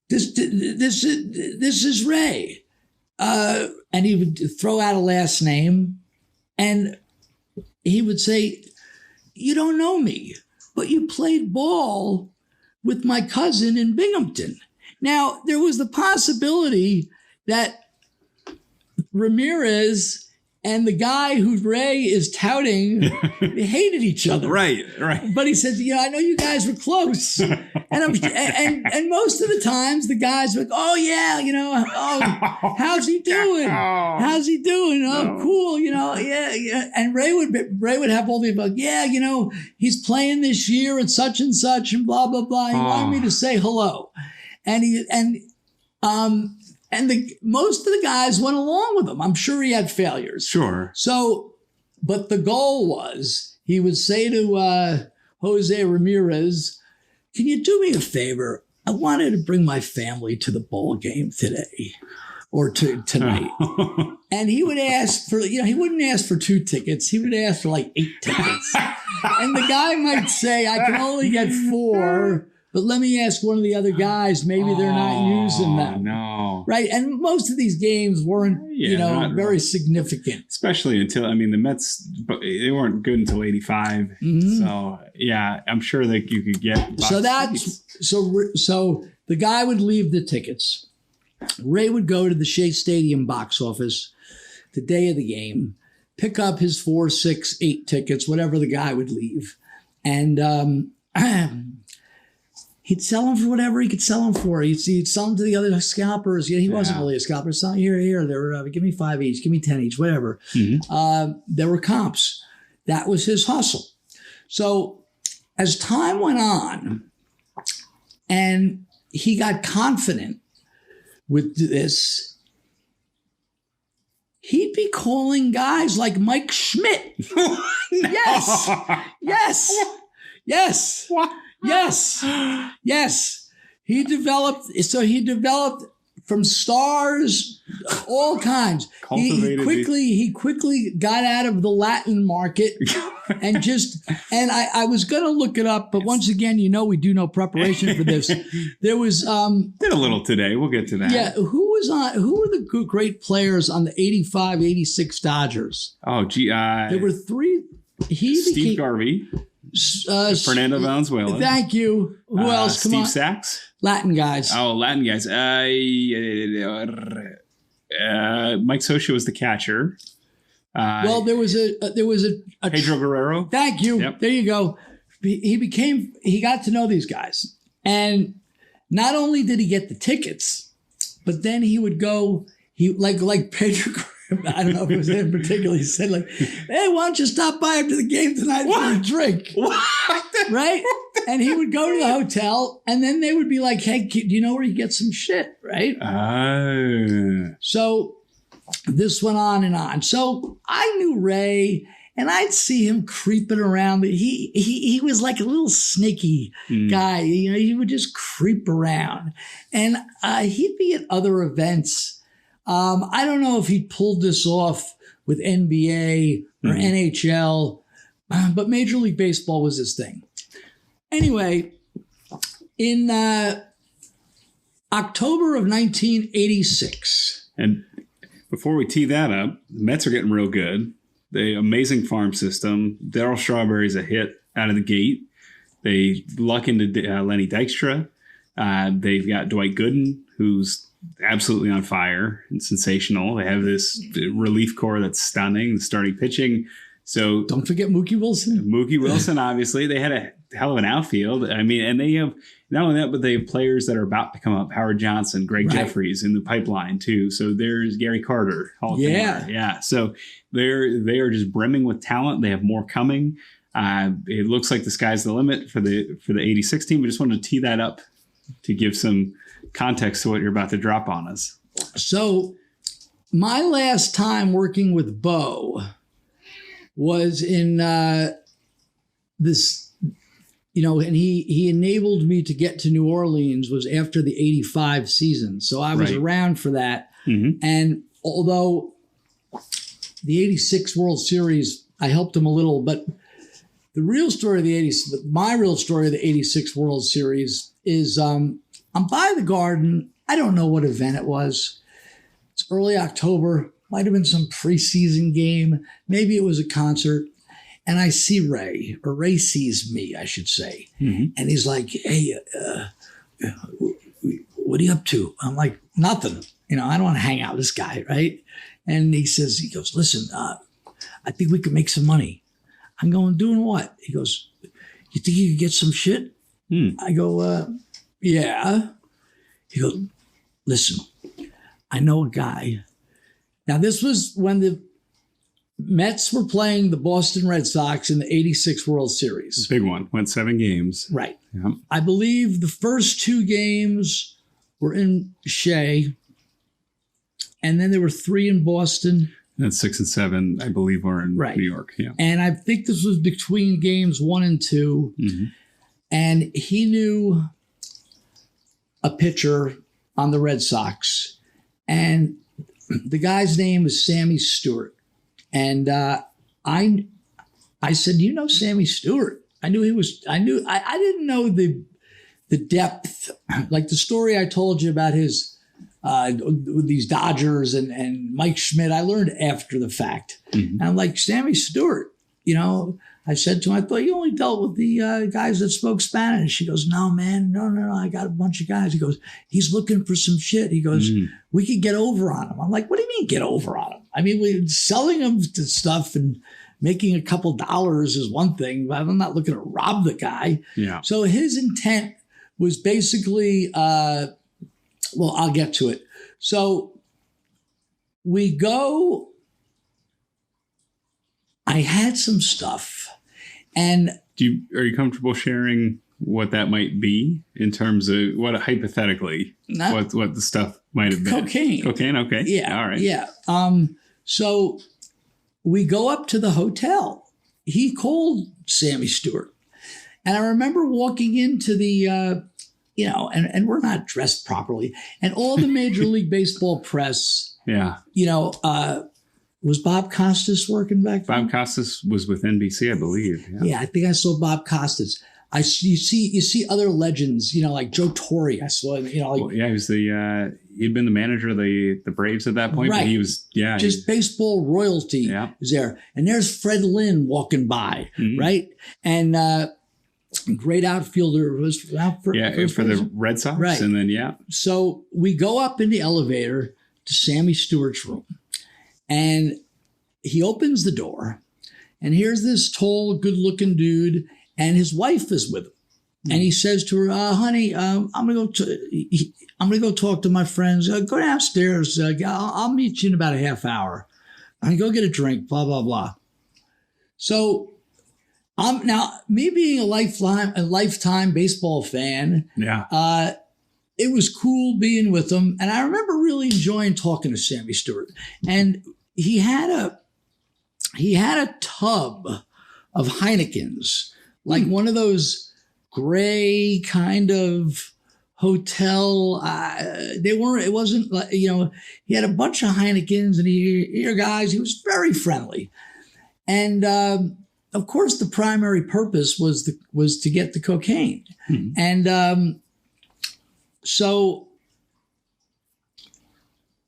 this is Ray. And he would throw out a last name, and he would say, you don't know me, but you played ball with my cousin in Binghamton. Now, there was the possibility that Ramirez and the guy who Ray is touting, they hated each other. Right. But he said, I know you guys were close. And most of the times the guys were like, oh yeah, how's he doing? How's he doing? Oh, cool, yeah. And Ray would have all the like, yeah, he's playing this year at such and blah blah blah. He wanted me to say hello, most of the guys went along with him. I'm sure he had failures. Sure. So, but the goal was he would say to Jose Ramirez, can you do me a favor? I wanted to bring my family to the ball game today or tonight. And he would ask for, he wouldn't ask for 2 tickets. He would ask for like 8 tickets. And the guy might say, I can only get 4. But let me ask one of the other guys, maybe they're not using them. No. Right. And most of these games weren't, very significant. Especially until, the Mets, they weren't good until 85. Mm-hmm. So, yeah, I'm sure that you could get. So so the guy would leave the tickets. Ray would go to the Shea Stadium box office the day of the game, pick up his 4, 6, 8 tickets, whatever the guy would leave. And, he'd sell them for whatever he could sell them for. He'd sell them to the other scalpers. He wasn't really a scalper. So here. They were, give me 5 each, give me 10 each, whatever. Mm-hmm. There were comps. That was his hustle. So as time went on and he got confident with this, he'd be calling guys like Mike Schmidt. Yes. What? Yes. He developed from stars, all kinds. He quickly got out of the Latin market and I was going to look it up, but once again, we do no preparation for this. There was, did a little today. We'll get to that. Yeah. Who were the great players on the 85, 86 Dodgers? Oh, gee. There were 3. Steve Garvey. Fernando Valenzuela. Thank you. Who else? Come Steve on. Sachs. Latin guys. Oh, Latin guys. Mike Socia was the catcher. There was a Pedro Guerrero. Thank you. Yep. There you go. He got to know these guys, and not only did he get the tickets, but then he would go. He like Pedro Guerrero. I don't know if it was him particularly. He said like, hey, why don't you stop by after the game tonight for a drink? What? Right? And he would go to the hotel and then they would be like, hey, do you know where you get some shit? Right? So this went on and on. So I knew Ray and I'd see him creeping around. He was like a little snaky guy. He would just creep around and he'd be at other events. I don't know if he pulled this off with NBA or NHL, but Major League Baseball was his thing. Anyway, in October of 1986. And before we tee that up, the Mets are getting real good. The amazing farm system. Darryl Strawberry's a hit out of the gate. They luck into Lenny Dykstra. They've got Dwight Gooden, who's absolutely on fire and sensational. They have this relief corps that's stunning, the starting pitching. So don't forget Mookie Wilson. Obviously, they had a hell of an outfield. And they have not only that, but they have players that are about to come up. Howard Johnson, Greg Jeffries in the pipeline too. So there's Gary Carter. Yeah. So they are just brimming with talent. They have more coming. It looks like the sky's the limit for the 86 team. We just wanted to tee that up to give some context to what you're about to drop on us. So my last time working with Bo was in this, and he enabled me to get to New Orleans was after the 85 season. So I was around for that. Mm-hmm. And although the 86 World Series, I helped him a little, but my real story of the 86 World Series is I'm by the Garden. I don't know what event it was. It's early October. Might have been some preseason game. Maybe it was a concert. And I see Ray, or Ray sees me, I should say. Mm-hmm. And he's like, hey, what are you up to? I'm like, nothing. I don't want to hang out with this guy, right? And he goes, listen, I think we could make some money. I'm going, doing what? He goes, you think you could get some shit? I go, yeah. He goes, listen, I know a guy. Now, this was when the Mets were playing the Boston Red Sox in the 86 World Series. It's a big one. Went 7 games. Right. Yeah. I believe the first 2 games were in Shea, and then there were 3 in Boston. And 6 and 7, I believe, were in New York. Yeah. And I think this was between games 1 and 2. Mm-hmm. And he knew a pitcher on the Red Sox. And the guy's name was Sammy Stewart. And I said, you know Sammy Stewart? I didn't know the depth, like the story I told you about his with these Dodgers and Mike Schmidt. I learned after the fact. Mm-hmm. And I'm like, Sammy Stewart, I said to him, I thought you only dealt with the guys that spoke Spanish. He goes, no, man, no. I got a bunch of guys. He goes, he's looking for some shit. He goes, we could get over on him. I'm like, what do you mean get over on him? I mean, we're selling him to stuff and making a couple dollars is one thing, but I'm not looking to rob the guy. Yeah. So his intent was basically, well, I'll get to it. So we go, I had some stuff. And are you comfortable sharing what that might be in terms of what hypothetically what the stuff might have been? Cocaine. Okay. Yeah. All right. Yeah. So we go up to the hotel. He called Sammy Stewart, and I remember walking into the, and we're not dressed properly, and all the Major League Baseball press. Yeah. Was Bob Costas working back then? Bob Costas was with NBC, I believe. Yeah, I think I saw Bob Costas. You see other legends, like Joe Torre. I saw him, he was he'd been the manager of the Braves at that point. Right. But he was, just baseball royalty is there. And there's Fred Lynn walking by, right? And great outfielder was out for the Red Sox. Right. And then, So we go up in the elevator to Sammy Stewart's room. And he opens the door, and here's this tall, good-looking dude, and his wife is with him. And he says to her, "Honey, I'm gonna go talk to my friends. Go downstairs. I'll meet you in about a half hour. I go get a drink. Blah blah blah." So, now me being a lifetime baseball fan. Yeah. It was cool being with him. And I remember really enjoying talking to Sammy Stewart. And he had a tub of Heineken's, like one of those gray kind of hotel. It wasn't like, he had a bunch of Heineken's, and here guys, he was very friendly. And of course the primary purpose was to get the cocaine. Mm-hmm. And so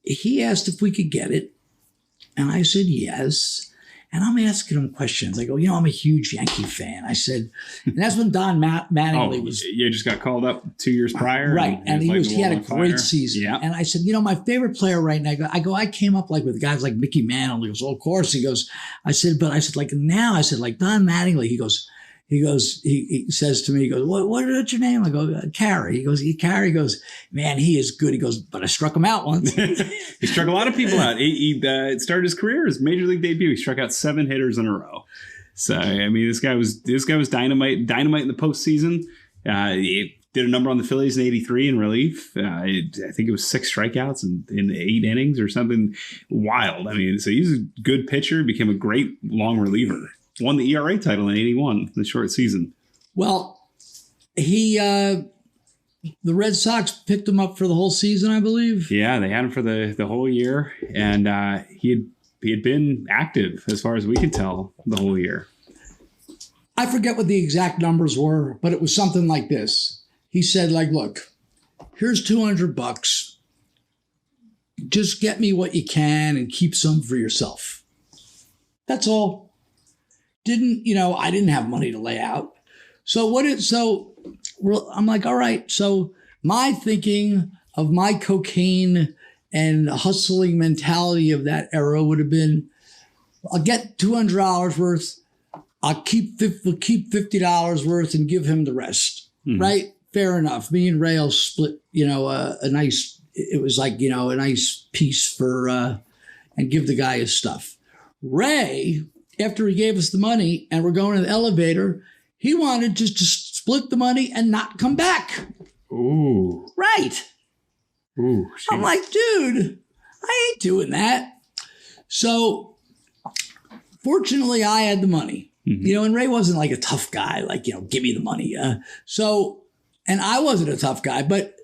he asked if we could get it, and I said yes. And I'm asking him questions. I go, I'm a huge Yankee fan. I said, and that's when Don Mattingly was. You just got called up 2 years prior, right? And he had a great season. Yeah. And I said, my favorite player right now. I came up like with guys like Mickey Mantle. He goes, of course. He goes, like Don Mattingly. He says to me, he goes, what's your name? I go, Cary. He goes, Cary. Goes, man, he is good. He goes, but I struck him out once. He struck a lot of people out. He started his career, his major league debut. He struck out 7 hitters in a row. So, I mean, this guy was dynamite in the postseason. He did a number on the Phillies in '83 in relief. I think it was 6 strikeouts in 8 innings or something wild. I mean, so he's a good pitcher, became a great long reliever. Won the ERA title in '81, the short season. Well, the Red Sox picked him up for the whole season, I believe. Yeah, they had him for the whole year, and he had been active as far as we could tell the whole year. I forget what the exact numbers were, but it was something like this. He said, look, here's $200. Just get me what you can and keep some for yourself. That's all. I didn't have money to lay out. I'm like, all right. So my thinking of my cocaine and hustling mentality of that era would have been, I'll get $200 worth. I'll keep $50 worth and give him the rest. Right? Fair enough. Me and Ray will split, a nice, it was like, a nice piece for, and give the guy his stuff. Ray, after he gave us the money and we're going in the elevator, he wanted to just split the money and not come back. Ooh. Right. Ooh. Geez. I'm like, dude, I ain't doing that. So fortunately, I had the money. And Ray wasn't like a tough guy, like, give me the money. And I wasn't a tough guy, but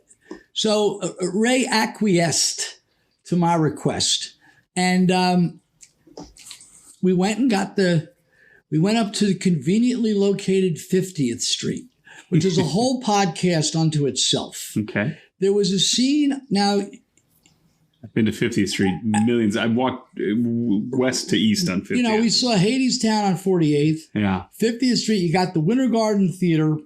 so Ray acquiesced to my request. And we went up to the conveniently located 50th Street, which is a whole podcast unto itself. Okay. There was a scene. Now, I've been to 50th Street millions. I've walked west to east on 50th. We saw Hadestown on 48th. Yeah. 50th Street, you got the Winter Garden Theater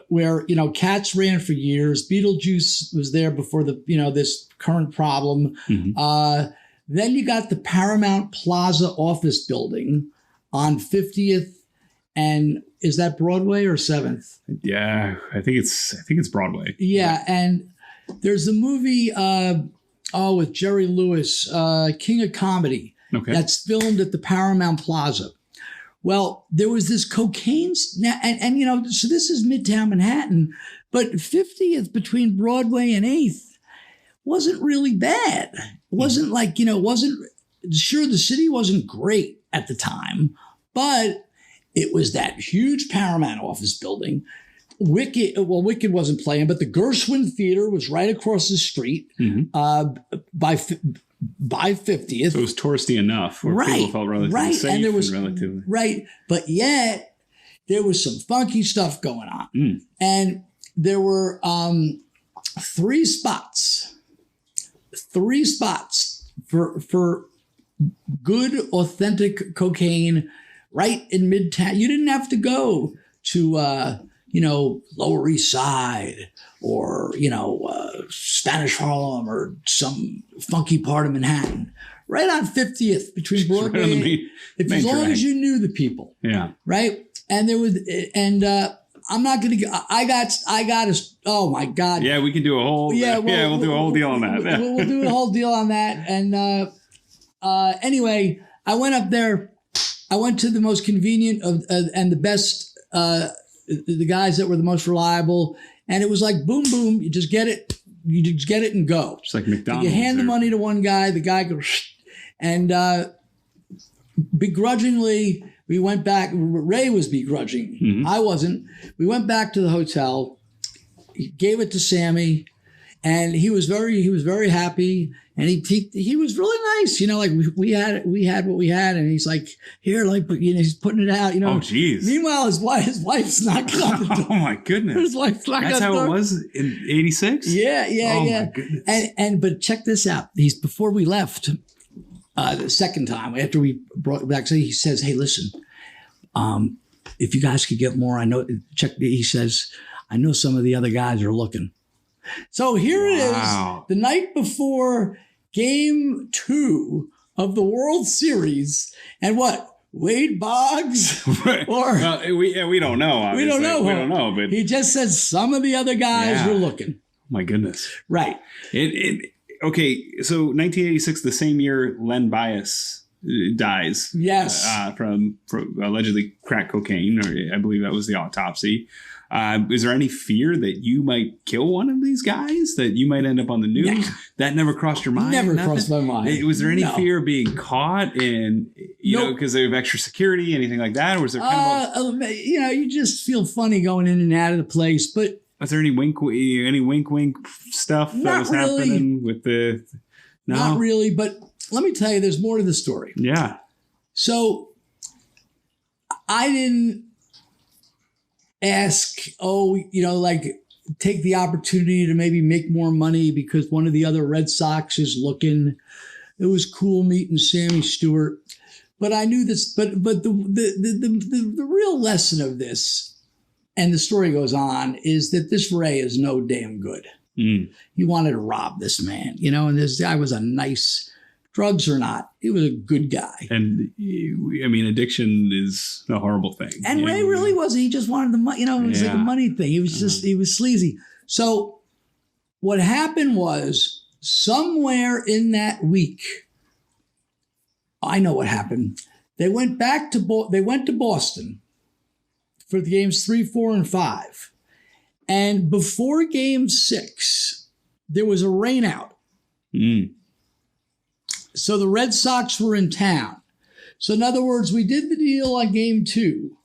where, Cats ran for years. Beetlejuice was there before this current problem. Then you got the Paramount Plaza office building on 50th. And is that Broadway or 7th? Yeah, I think it's Broadway. Yeah. And there's a movie, with Jerry Lewis, King of Comedy. Okay. That's filmed at the Paramount Plaza. Well, there was this cocaine, and so this is Midtown Manhattan, but 50th between Broadway and 8th wasn't really bad. It wasn't like, sure, the city wasn't great at the time, but it was that huge Paramount office building. Wicked wasn't playing, but the Gershwin Theater was right across the street by 50th. So it was touristy enough where people felt relatively safe and there was relatively. Right, but yet there was some funky stuff going on. And there were 3 spots for good, authentic cocaine right in Midtown. You didn't have to go to Lower East Side or, Spanish Harlem or some funky part of Manhattan. Right on 50th between Broadway as long as you knew the people. Yeah. Right? And there was, I'm not going to, I got a, oh my God. Yeah, we can do a whole, we'll do a whole deal on that. We'll do a whole deal on that. And anyway, I went up there. I went to the most convenient and the best, the guys that were the most reliable. And it was like, boom, boom, you just get it. You just get it and go. Just like McDonald's. You hand the money to one guy, the guy goes, and begrudgingly, we went back. Ray was begrudging. I wasn't. We went back to the hotel. He gave it to Sammy, and he was very happy. And he was really nice, like we had what we had, and he's like, here, like, he's putting it out, Oh, geez. Meanwhile, his wife's knocking on the door. Oh my goodness. His wife's knocking on the door. That's how it was in '86. Yeah. Oh my goodness. But check this out. Before we left, the second time after we brought it back, so he says, hey, listen, if you guys could get more, he says, I know some of the other guys are looking. So here it is, the night before Game 2 of the World Series, and what? Wade Boggs? Or we don't know. Obviously. We don't know. We don't know. But he just says some of the other guys were looking. My goodness. Right. Okay. So 1986, the same year Len Bias dies. Yes. From allegedly crack cocaine, or I believe that was the autopsy. Is there any fear that you might kill one of these guys? That you might end up on the news? Nah. That never crossed your mind? Never crossed my mind. Was there any fear of being caught and, because they have extra security, anything like that? Or was there kind of you just feel funny going in and out of the place. But was there any wink stuff that was happening with the... No? Not really, but let me tell you, there's more to the story. Yeah. So I didn't ask, take the opportunity to maybe make more money because one of the other Red Sox is looking. It was cool meeting Sammy Stewart, but I knew this. But the real lesson of this, and the story goes on, is that this Ray is no damn good. He wanted to rob this man, and this guy was a nice, drugs or not, he was a good guy. And I mean, addiction is a horrible thing. And Ray really wasn't. He just wanted the money. It was like a money thing. He was he was sleazy. So what happened was somewhere in that week, I know what happened. They went back to Boston for the games 3, 4, and 5. And before game 6, there was a rain out. So the Red Sox were in town. So in other words, we did the deal on game 2.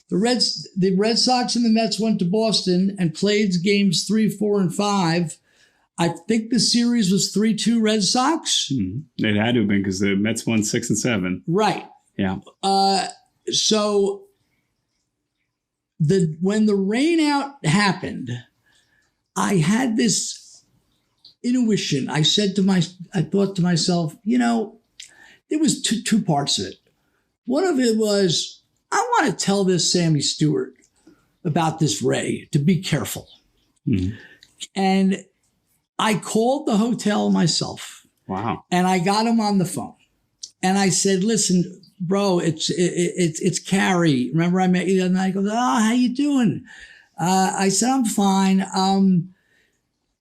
The Red Sox and the Mets went to Boston and played games 3, 4, and 5. I think the series was 3-2 Red Sox. It had to have been because the Mets won 6 and 7. Right. Yeah. So when the rain out happened, I had this intuition. I thought to myself, there was two parts of it. One of it was, I want to tell this Sammy Stewart about this Ray to be careful. And I called the hotel myself. Wow. And I got him on the phone. And I said, listen, bro, it's Cary. Remember I met you? And I go, how you doing? I said, I'm fine.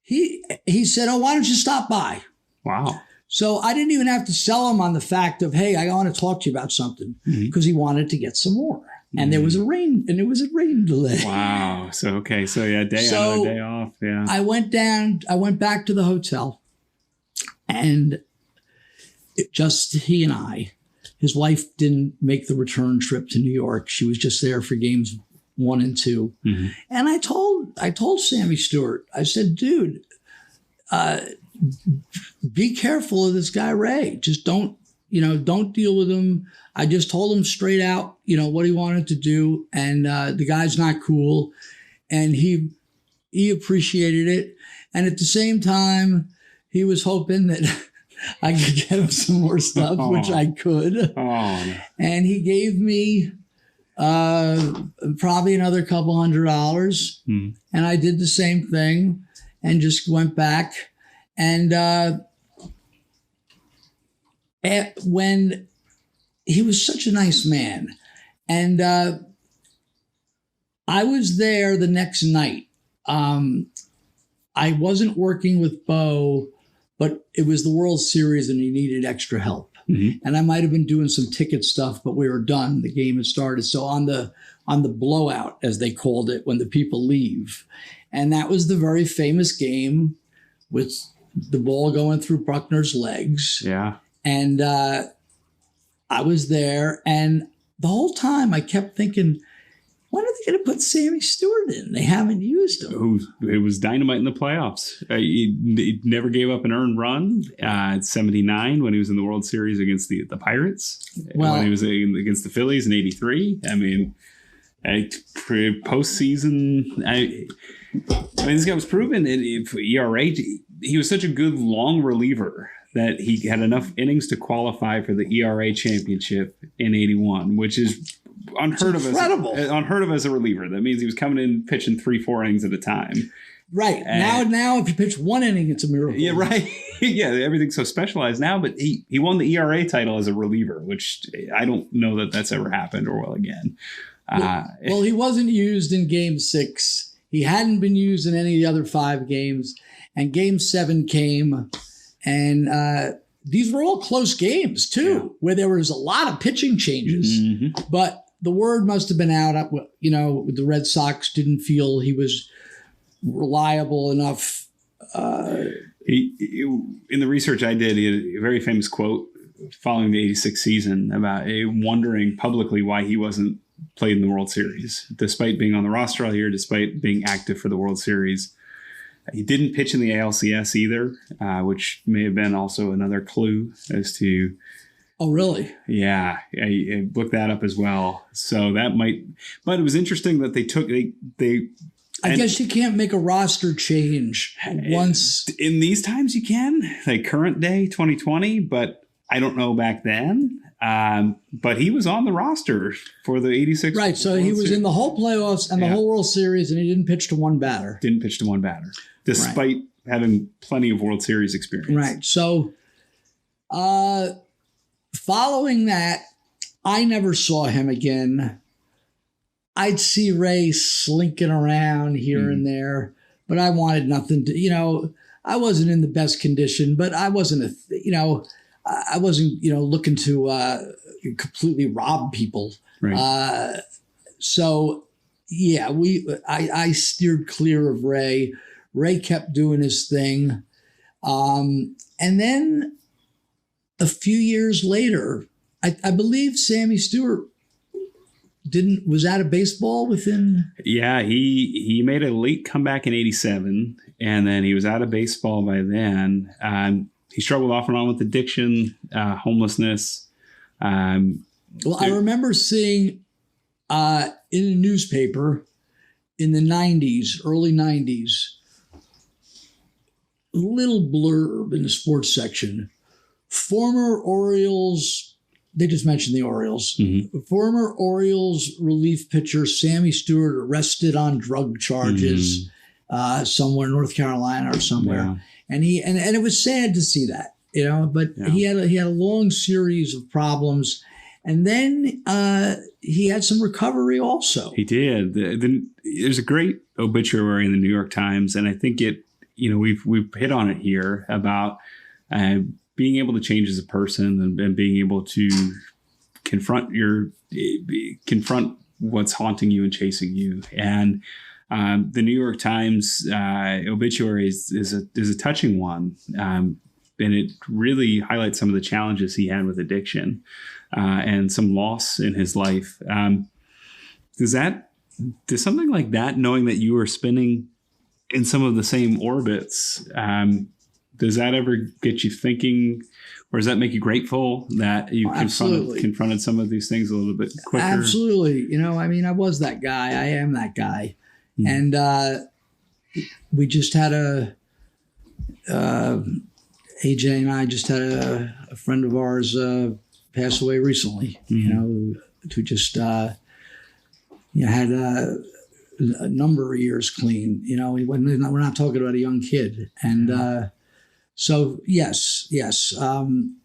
He said, why don't you stop by? Wow. So I didn't even have to sell him on the fact of, hey, I want to talk to you about something, because he wanted to get some more. And there was a rain delay. Wow. So, okay. So yeah, another day off. Yeah. I went back to the hotel, and just he and I. His wife didn't make the return trip to New York. She was just there for games 1 and 2. And I told Sammy Stewart, I said, dude, be careful of this guy, Ray. Just don't deal with him. I just told him straight out, what he wanted to do. And the guy's not cool. And he appreciated it. And at the same time, he was hoping that I could get him some more stuff, which I could. And he gave me probably another couple $100. And I did the same thing and just went back. And when he was such a nice man. And I was there the next night. I wasn't working with Bo, but it was the World Series and he needed extra help. And I might have been doing some ticket stuff, but we were done. The game had started. So on the blowout, as they called it, when the people leave. And that was the very famous game with the ball going through Bruckner's legs. Yeah. And I was there. And the whole time I kept thinking, when are they going to put Sammy Stewart in? They haven't used him. It was dynamite in the playoffs. He never gave up an earned run at 79 when he was in the World Series against the Pirates. When he was against the Phillies in 83. I mean, postseason. This guy was proven for ERA. He was such a good long reliever that he had enough innings to qualify for the ERA championship in 81, which is unheard of as a reliever. That means he was coming in pitching 3-4 innings at a time. Right. Now if you pitch 1 inning, it's a miracle. Yeah, right. Yeah, everything's so specialized now, but he won the ERA title as a reliever, which I don't know that that's ever happened or will again. Well, he wasn't used in game 6. He hadn't been used in any of the other 5 games. And game 7 came, and these were all close games too, where there was a lot of pitching changes. But the word must have been out. The Red Sox didn't feel he was reliable enough. In the research I did, he had a very famous quote following the 86 season about wondering publicly why he wasn't played in the World Series, despite being on the roster all year, despite being active for the World Series. He didn't pitch in the ALCS either, which may have been also another clue as to. Oh, really? Yeah, I looked that up as well. So that might, but it was interesting that they. I guess you can't make a roster change once. In these times you can, like current day 2020, but I don't know back then. But he was on the roster for the 86. Right, so he was in the whole playoffs and the whole World Series, and he didn't pitch to one batter. Didn't pitch to one batter. Despite having plenty of World Series experience. Right. So following that, I never saw him again. I'd see Ray slinking around here and there, but I wanted nothing to, I wasn't in the best condition, but I wasn't, I wasn't, looking to completely rob people. Right. So yeah, I steered clear of Ray. Ray kept doing his thing. And then a few years later, I believe Sammy Stewart was out of baseball within. Yeah, he made a late comeback in '87, and then he was out of baseball by then. He struggled off and on with addiction, homelessness. I remember seeing in a newspaper in the early 90s, a little blurb in the sports section. Former Orioles, they just mentioned the Orioles. Mm-hmm. Former Orioles relief pitcher Sammy Stewart arrested on drug charges somewhere in North Carolina or somewhere. Yeah. And it was sad to see that, but he had a long series of problems. And then he had some recovery also. He did. There's a great obituary in the New York Times, and I think we've hit on it here about being able to change as a person and being able to confront what's haunting you and chasing you. And the New York Times obituary is a touching one, and it really highlights some of the challenges he had with addiction and some loss in his life. Does something like that, knowing that you were spinning in some of the same orbits, does that ever get you thinking, or does that make you grateful that you confronted some of these things a little bit quicker? Absolutely. I was that guy. I am that guy. Mm-hmm. And we just had AJ and I just had a friend of ours pass away recently, who just had a number of years clean. We're not talking about a young kid. And so, yes. And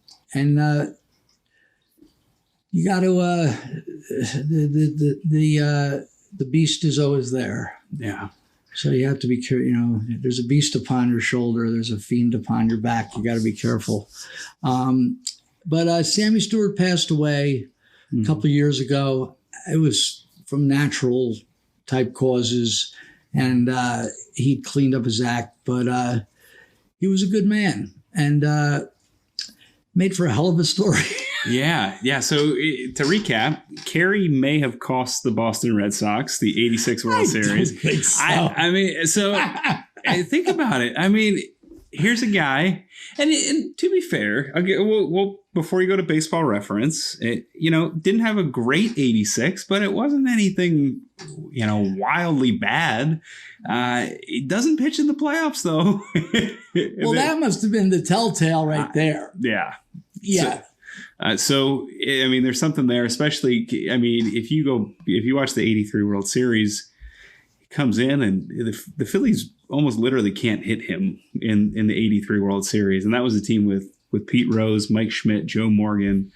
you got to, the beast is always there. Yeah. So you have to be careful. There's a beast upon your shoulder. There's a fiend upon your back. You got to be careful. But Sammy Stewart passed away a couple of years ago. It was from natural type causes, and he cleaned up his act. But he was a good man and made for a hell of a story. Yeah. So to recap, Cary may have cost the Boston Red Sox the '86 World Series. Don't think so. I mean, think about it. I mean, here's a guy, and to be fair, well, before you go to Baseball Reference, didn't have a great '86, but it wasn't anything, wildly bad. It doesn't pitch in the playoffs, though. Well, that must have been the telltale right there. Yeah. So, there's something there, especially, if you watch the '83 World Series, he comes in and the Phillies almost literally can't hit him in the '83 World Series. And that was a team with Pete Rose, Mike Schmidt, Joe Morgan,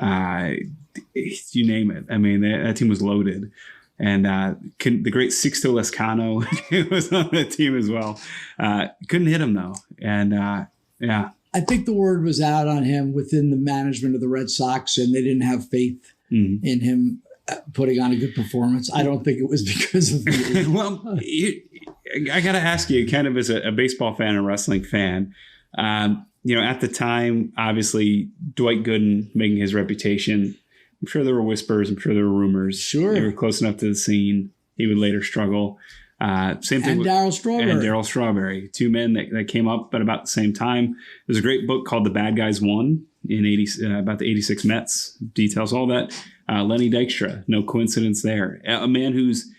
you name it. That team was loaded. And the great Sixto Lescano was on that team as well. Couldn't hit him, though. And, yeah. I think the word was out on him within the management of the Red Sox, and they didn't have faith in him putting on a good performance. I don't think it was because of me. Well, I got to ask you, kind of as a baseball fan and wrestling fan, at the time, obviously, Dwight Gooden making his reputation, I'm sure there were whispers. I'm sure there were rumors. Sure. They were close enough to the scene. He would later struggle. Same thing with Darryl Strawberry. Two men that came up at about the same time. There's a great book called The Bad Guys Won about the '86 Mets. Details all that. Lenny Dykstra, no coincidence there. A man who's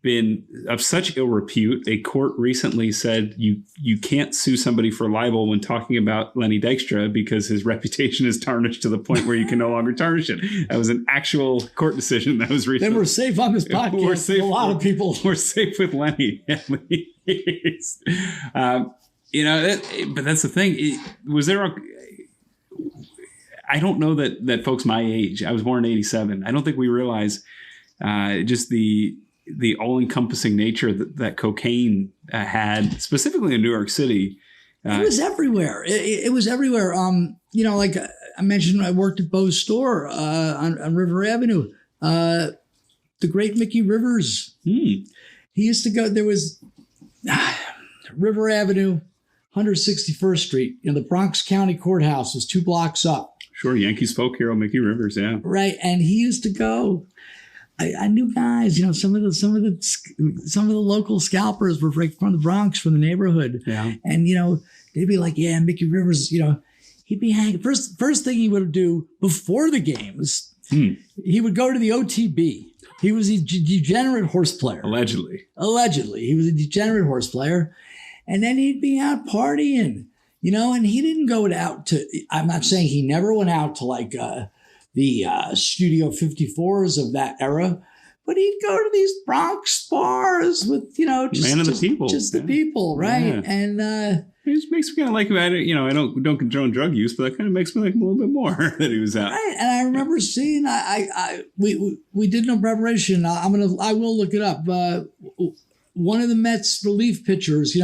been of such ill repute. A court recently said you can't sue somebody for libel when talking about Lenny Dykstra because his reputation is tarnished to the point where you can no longer tarnish it. That was an actual court decision that was recent. Then we're safe on this podcast. We're safe, a lot of people. We're safe with Lenny, at least. but that's the thing. Was there I don't know that folks my age, I was born in 87. I don't think we realize just the all-encompassing nature that cocaine had, specifically in New York City. It was everywhere. It was everywhere. Like I mentioned, I worked at Bo's store on River Avenue. The great Mickey Rivers. He used to go. There was River Avenue, 161st Street. The Bronx County Courthouse was 2 blocks up. Sure, Yankees folk hero Mickey Rivers. Yeah, right. And he used to go. I knew guys. Some of the local scalpers were from the Bronx, from the neighborhood. Yeah. And they'd be like, "Yeah, Mickey Rivers." He'd be hanging. First thing he would do before the games, he would go to the OTB. He was a degenerate horse player. Allegedly, he was a degenerate horse player, and then he'd be out partying. And he didn't go out to. I'm not saying he never went out to like the Studio 54s of that era, but he'd go to these Bronx bars with the people, the people, right? Yeah. And it just makes me kind of like him. I don't condone drug use, but that kind of makes me like him a little bit more that he was out. Right. And I remember seeing. We did no preparation. I will look it up. One of the Mets relief pitchers,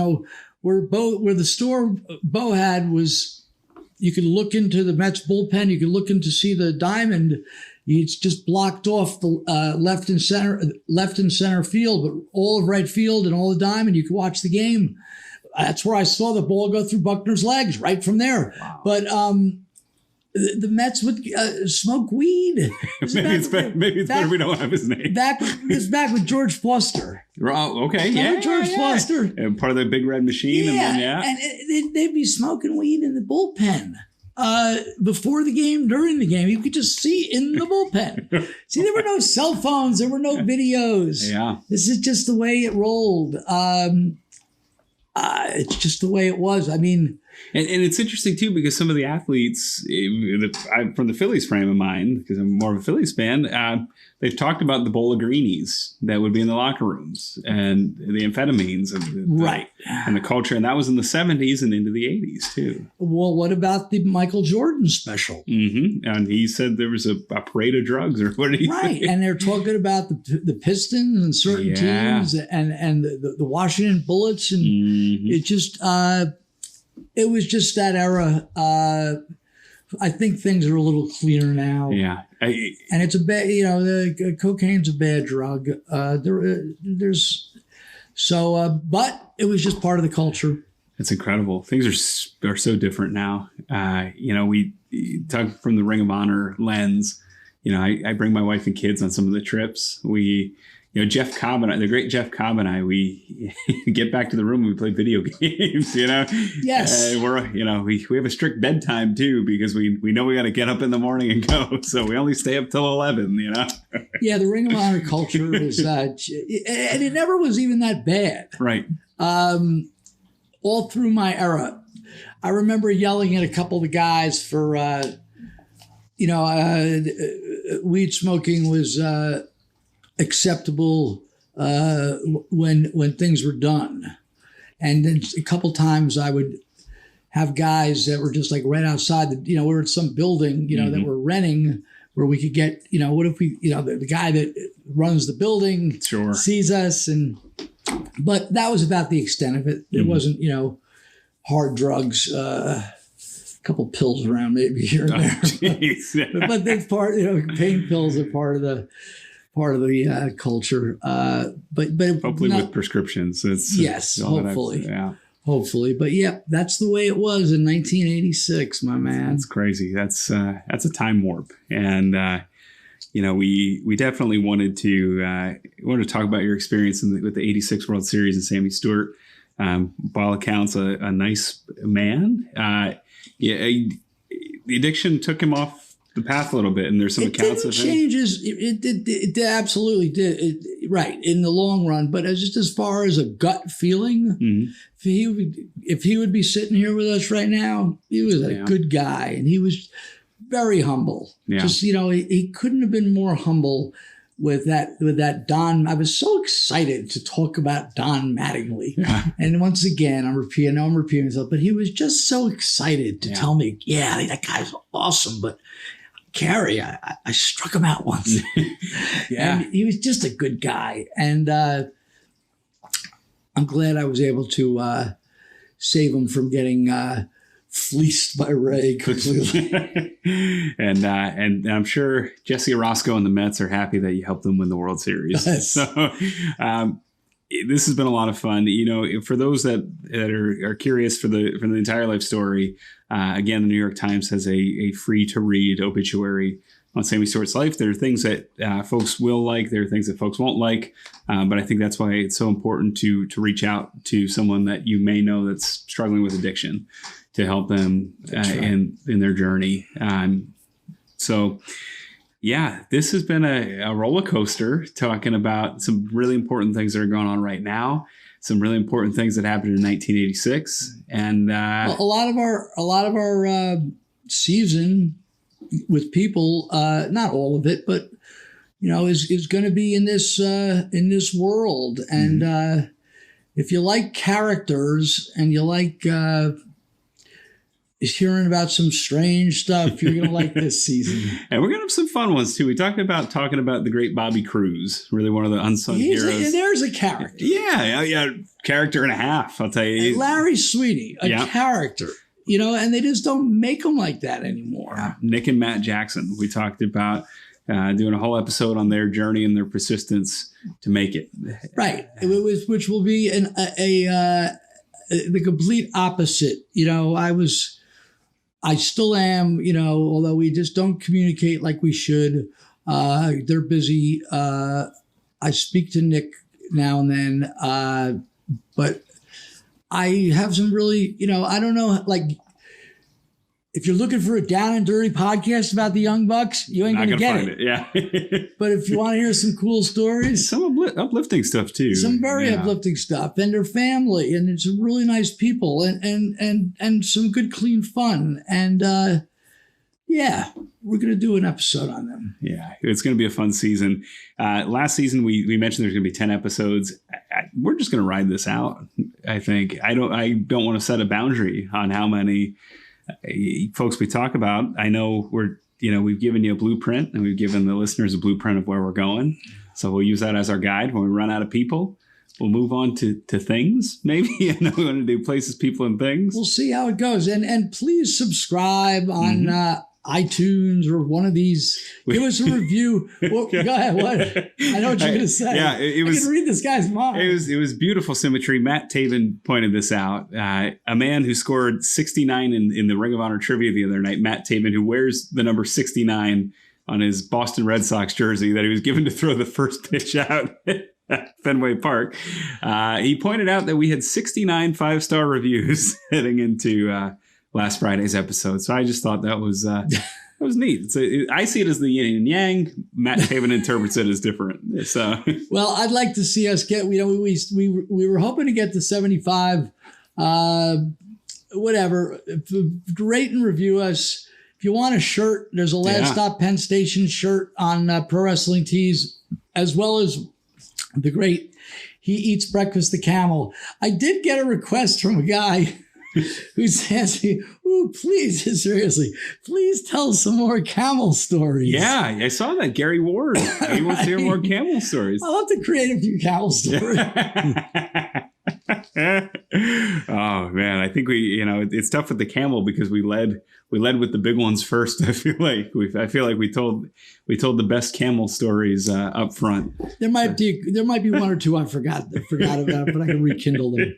where the store Bo had was, you could look into the Mets bullpen. You could look in to see the diamond. It's just blocked off the left and center field, but all of right field and all the diamond. You could watch the game. That's where I saw the ball go through Buckner's legs, right from there. Wow. But the Mets would smoke weed. Maybe it's better we don't have his name. Back with George Foster. Oh, okay, yeah, George Foster, and part of the Big Red Machine, and they'd be smoking weed in the bullpen before the game, during the game. You could just see in the bullpen. See, there were no cell phones, there were no videos. Yeah, this is just the way it rolled. It's just the way it was. I mean. And it's interesting, too, because some of the athletes, from the Phillies frame of mind, because I'm more of a Phillies fan, they've talked about the bowl of greenies that would be in the locker rooms and the amphetamines and the culture. And that was in the 70s and into the 80s, too. Well, what about the Michael Jordan special? Mm-hmm. And he said there was a parade of drugs, or what did he say? And they're talking about the Pistons and certain teams and the Washington Bullets. And it just... it was just that era. I think things are a little cleaner now. Yeah. And it's a bad, the cocaine's a bad drug. But it was just part of the culture. It's incredible. Things are so different now. We talk from the Ring of Honor lens. I bring my wife and kids on some of the trips. Jeff Cobb and I, the great Jeff Cobb and I, we get back to the room and we play video games, Yes. We have a strict bedtime too, because we know we got to get up in the morning and go. So we only stay up till 11, Yeah, the Ring of Honor culture is, and it never was even that bad. Right. All through my era, I remember yelling at a couple of the guys for, weed smoking was, acceptable when things were done. And then a couple times I would have guys that were just like right outside we were in some building, that we're renting, where we could get, what if we, the guy that runs the building sees us, but that was about the extent of it. It wasn't, hard drugs, a couple pills around maybe here and there. But that's part, pain pills are part of the culture, but hopefully with prescriptions. Yes, hopefully. Hopefully. But yeah, that's the way it was in 1986, my man. That's crazy. That's a time warp. And, we definitely wanted to talk about your experience with the 86 World Series and Sammy Stewart. By all accounts, a nice man. The addiction took him off the path a little bit, and there's some accounts of him. It absolutely did. Right, in the long run. But as far as a gut feeling, if he would be sitting here with us right now, he was a good guy, and he was very humble. Yeah. Just, he couldn't have been more humble with that Don. I was so excited to talk about Don Mattingly. Yeah. And once again, I'm repeating myself, but he was just so excited to tell me, that guy's awesome. But Cary, I struck him out once. And he was just a good guy. And I'm glad I was able to save him from getting fleeced by Ray completely. and I'm sure Jesse Orosco and the Mets are happy that you helped them win the World Series. Yes. So this has been a lot of fun. For those that are curious for the entire life story, again, the New York Times has a free to read obituary on Sammy Stewart's life. There are things that folks will like. There are things that folks won't like. But I think that's why it's so important to reach out to someone that you may know that's struggling with addiction to help them in their journey. This has been a roller coaster, talking about some really important things that are going on right now, some really important things that happened in 1986, and a lot of our season with people, not all of it, but is going to be in this world. And if you like characters and you like hearing about some strange stuff, you're going to like this season. And we're going to have some fun ones too. We talked about talking about the great Bobby Cruz, really one of the unsung heroes. There's a character. Yeah. Character and a half, I'll tell you. And Larry Sweeney, a character. And they just don't make them like that anymore. Yeah. Nick and Matt Jackson. We talked about doing a whole episode on their journey and their persistence to make it. Right. Which will be the complete opposite. I still am, although we just don't communicate like we should. They're busy. I speak to Nick now and then, but I have some really, I don't know, like, if you're looking for a down and dirty podcast about the Young Bucks, you ain't going to get it. Yeah. But if you want to hear some cool stories. Some uplifting stuff, too. Some very uplifting stuff. And their family. And it's really nice people. And some good, clean fun. And, we're going to do an episode on them. Yeah, it's going to be a fun season. Last season, we mentioned there's going to be 10 episodes. We're just going to ride this out, I think. I don't want to set a boundary on how many folks we talk about. I know we've given you a blueprint, and we've given the listeners a blueprint of where we're going. So we'll use that as our guide. When we run out of people, we'll move on to things. Maybe we want to do places, people, and things. We'll see how it goes. And please subscribe on iTunes or one of these. Give us a review. Go ahead. What? I know what you're going to say. Yeah, I can read this guy's mind. It was beautiful symmetry. Matt Taven pointed this out. A man who scored 69 in the Ring of Honor trivia the other night, Matt Taven, who wears the number 69 on his Boston Red Sox jersey that he was given to throw the first pitch out at Fenway Park. He pointed out that we had 69 5-star reviews heading into last Friday's episode. So I just thought that was neat. I see it as the yin and yang. Matt Taven interprets it as different. So, well, I'd like to see us get. We were hoping to get to 75. Whatever. Rate and review us. If you want a shirt, there's a Last Stop Penn Station shirt on Pro Wrestling Tees, as well as the great He Eats Breakfast the Camel. I did get a request from a guy who says, please, seriously, please tell some more camel stories. Yeah, I saw that. Gary Ward. He wants to hear more camel stories. I'll have to create a few camel stories. Oh, man. I think it's tough with the camel because we led with the big ones first. I feel like we told the best camel stories up front. There might be one or two I forgot about, but I can rekindle them.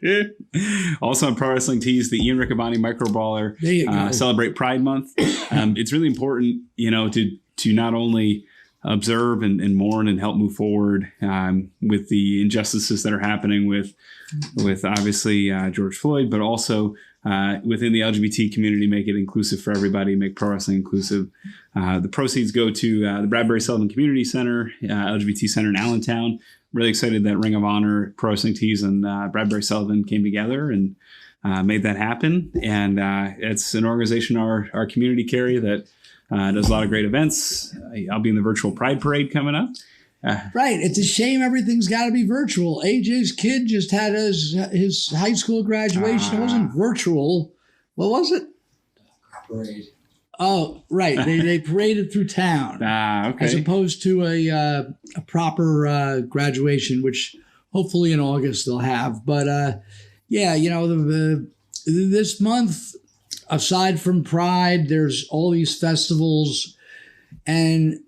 Also on Pro Wrestling Tees, the Ian Riccaboni Microballer celebrate Pride Month. It's really important, to not only observe and mourn and help move forward with the injustices that are happening with obviously George Floyd, but also within the LGBT community, make it inclusive for everybody, make pro wrestling inclusive. The proceeds go to the Bradbury Sullivan Community Center, LGBT Center in Allentown. Really excited that Ring of Honor, Pro Wrestling Tees, and Bradbury Sullivan came together and made that happen. And it's an organization, our community, Cary, that does a lot of great events. I'll be in the virtual Pride Parade coming up. Right. It's a shame everything's got to be virtual. AJ's kid just had his high school graduation. It wasn't virtual. What was it? Parade. Oh, right. They paraded through town. Okay. As opposed to a proper graduation, which hopefully in August they'll have. But yeah, this month, aside from Pride, there's all these festivals, and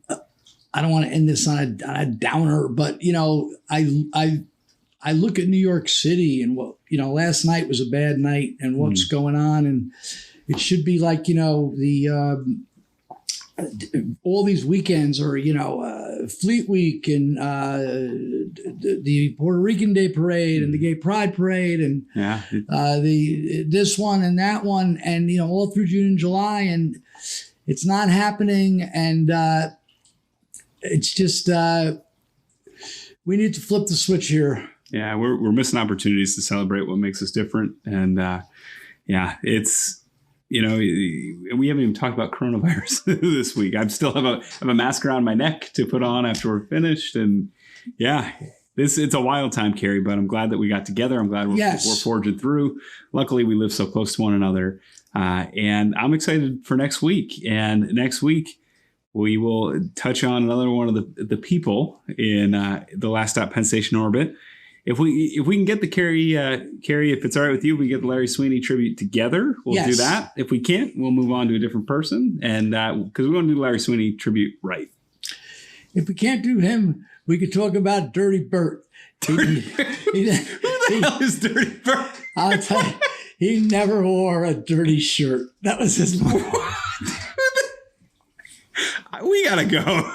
I don't want to end this on a downer, but I look at New York City and what last night was a bad night and what's going on, and it should be like the all these weekends are Fleet Week and the Puerto Rican Day Parade and the Gay Pride Parade and this one and that one and all through June and July, and it's not happening, and it's just we need to flip the switch here. Yeah, we're missing opportunities to celebrate what makes us different, and it's we haven't even talked about coronavirus this week. I still have a mask around my neck to put on after we're finished, and it's a wild time, Cary. But I'm glad that we got together. I'm glad we're forging through. Luckily, we live so close to one another, and I'm excited for next week. And next week, we will touch on another one of the people in the Last Stop Penn Station orbit. If we can get the Cary, if it's all right with you, we get the Larry Sweeney tribute together. We'll do that. If we can't, we'll move on to a different person, and because we want to do the Larry Sweeney tribute right. If we can't do him, we could talk about Dirty Bert. Who the hell is Dirty Bert? I'll tell you, he never wore a dirty shirt. That was his move. We gotta go.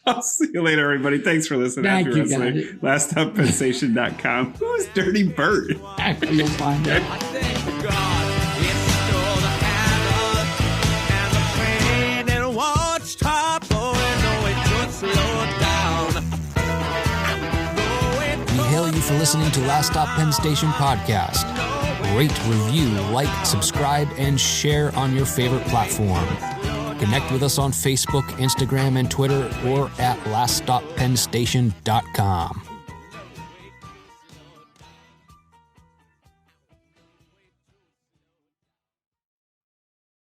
I'll see you later, everybody. Thanks for listening. Thank you, wrestling. LastStopPennStation.com. Who is Dirty Bert? You'll find out. I thank God it stole the handle and the train and won't stop going. No, it could slow down. We hail you for listening to Last Stop Penn Station podcast. Rate, review, like, subscribe, and share on your favorite platform. Connect with us on Facebook, Instagram, and Twitter, or at laststoppennstation.com.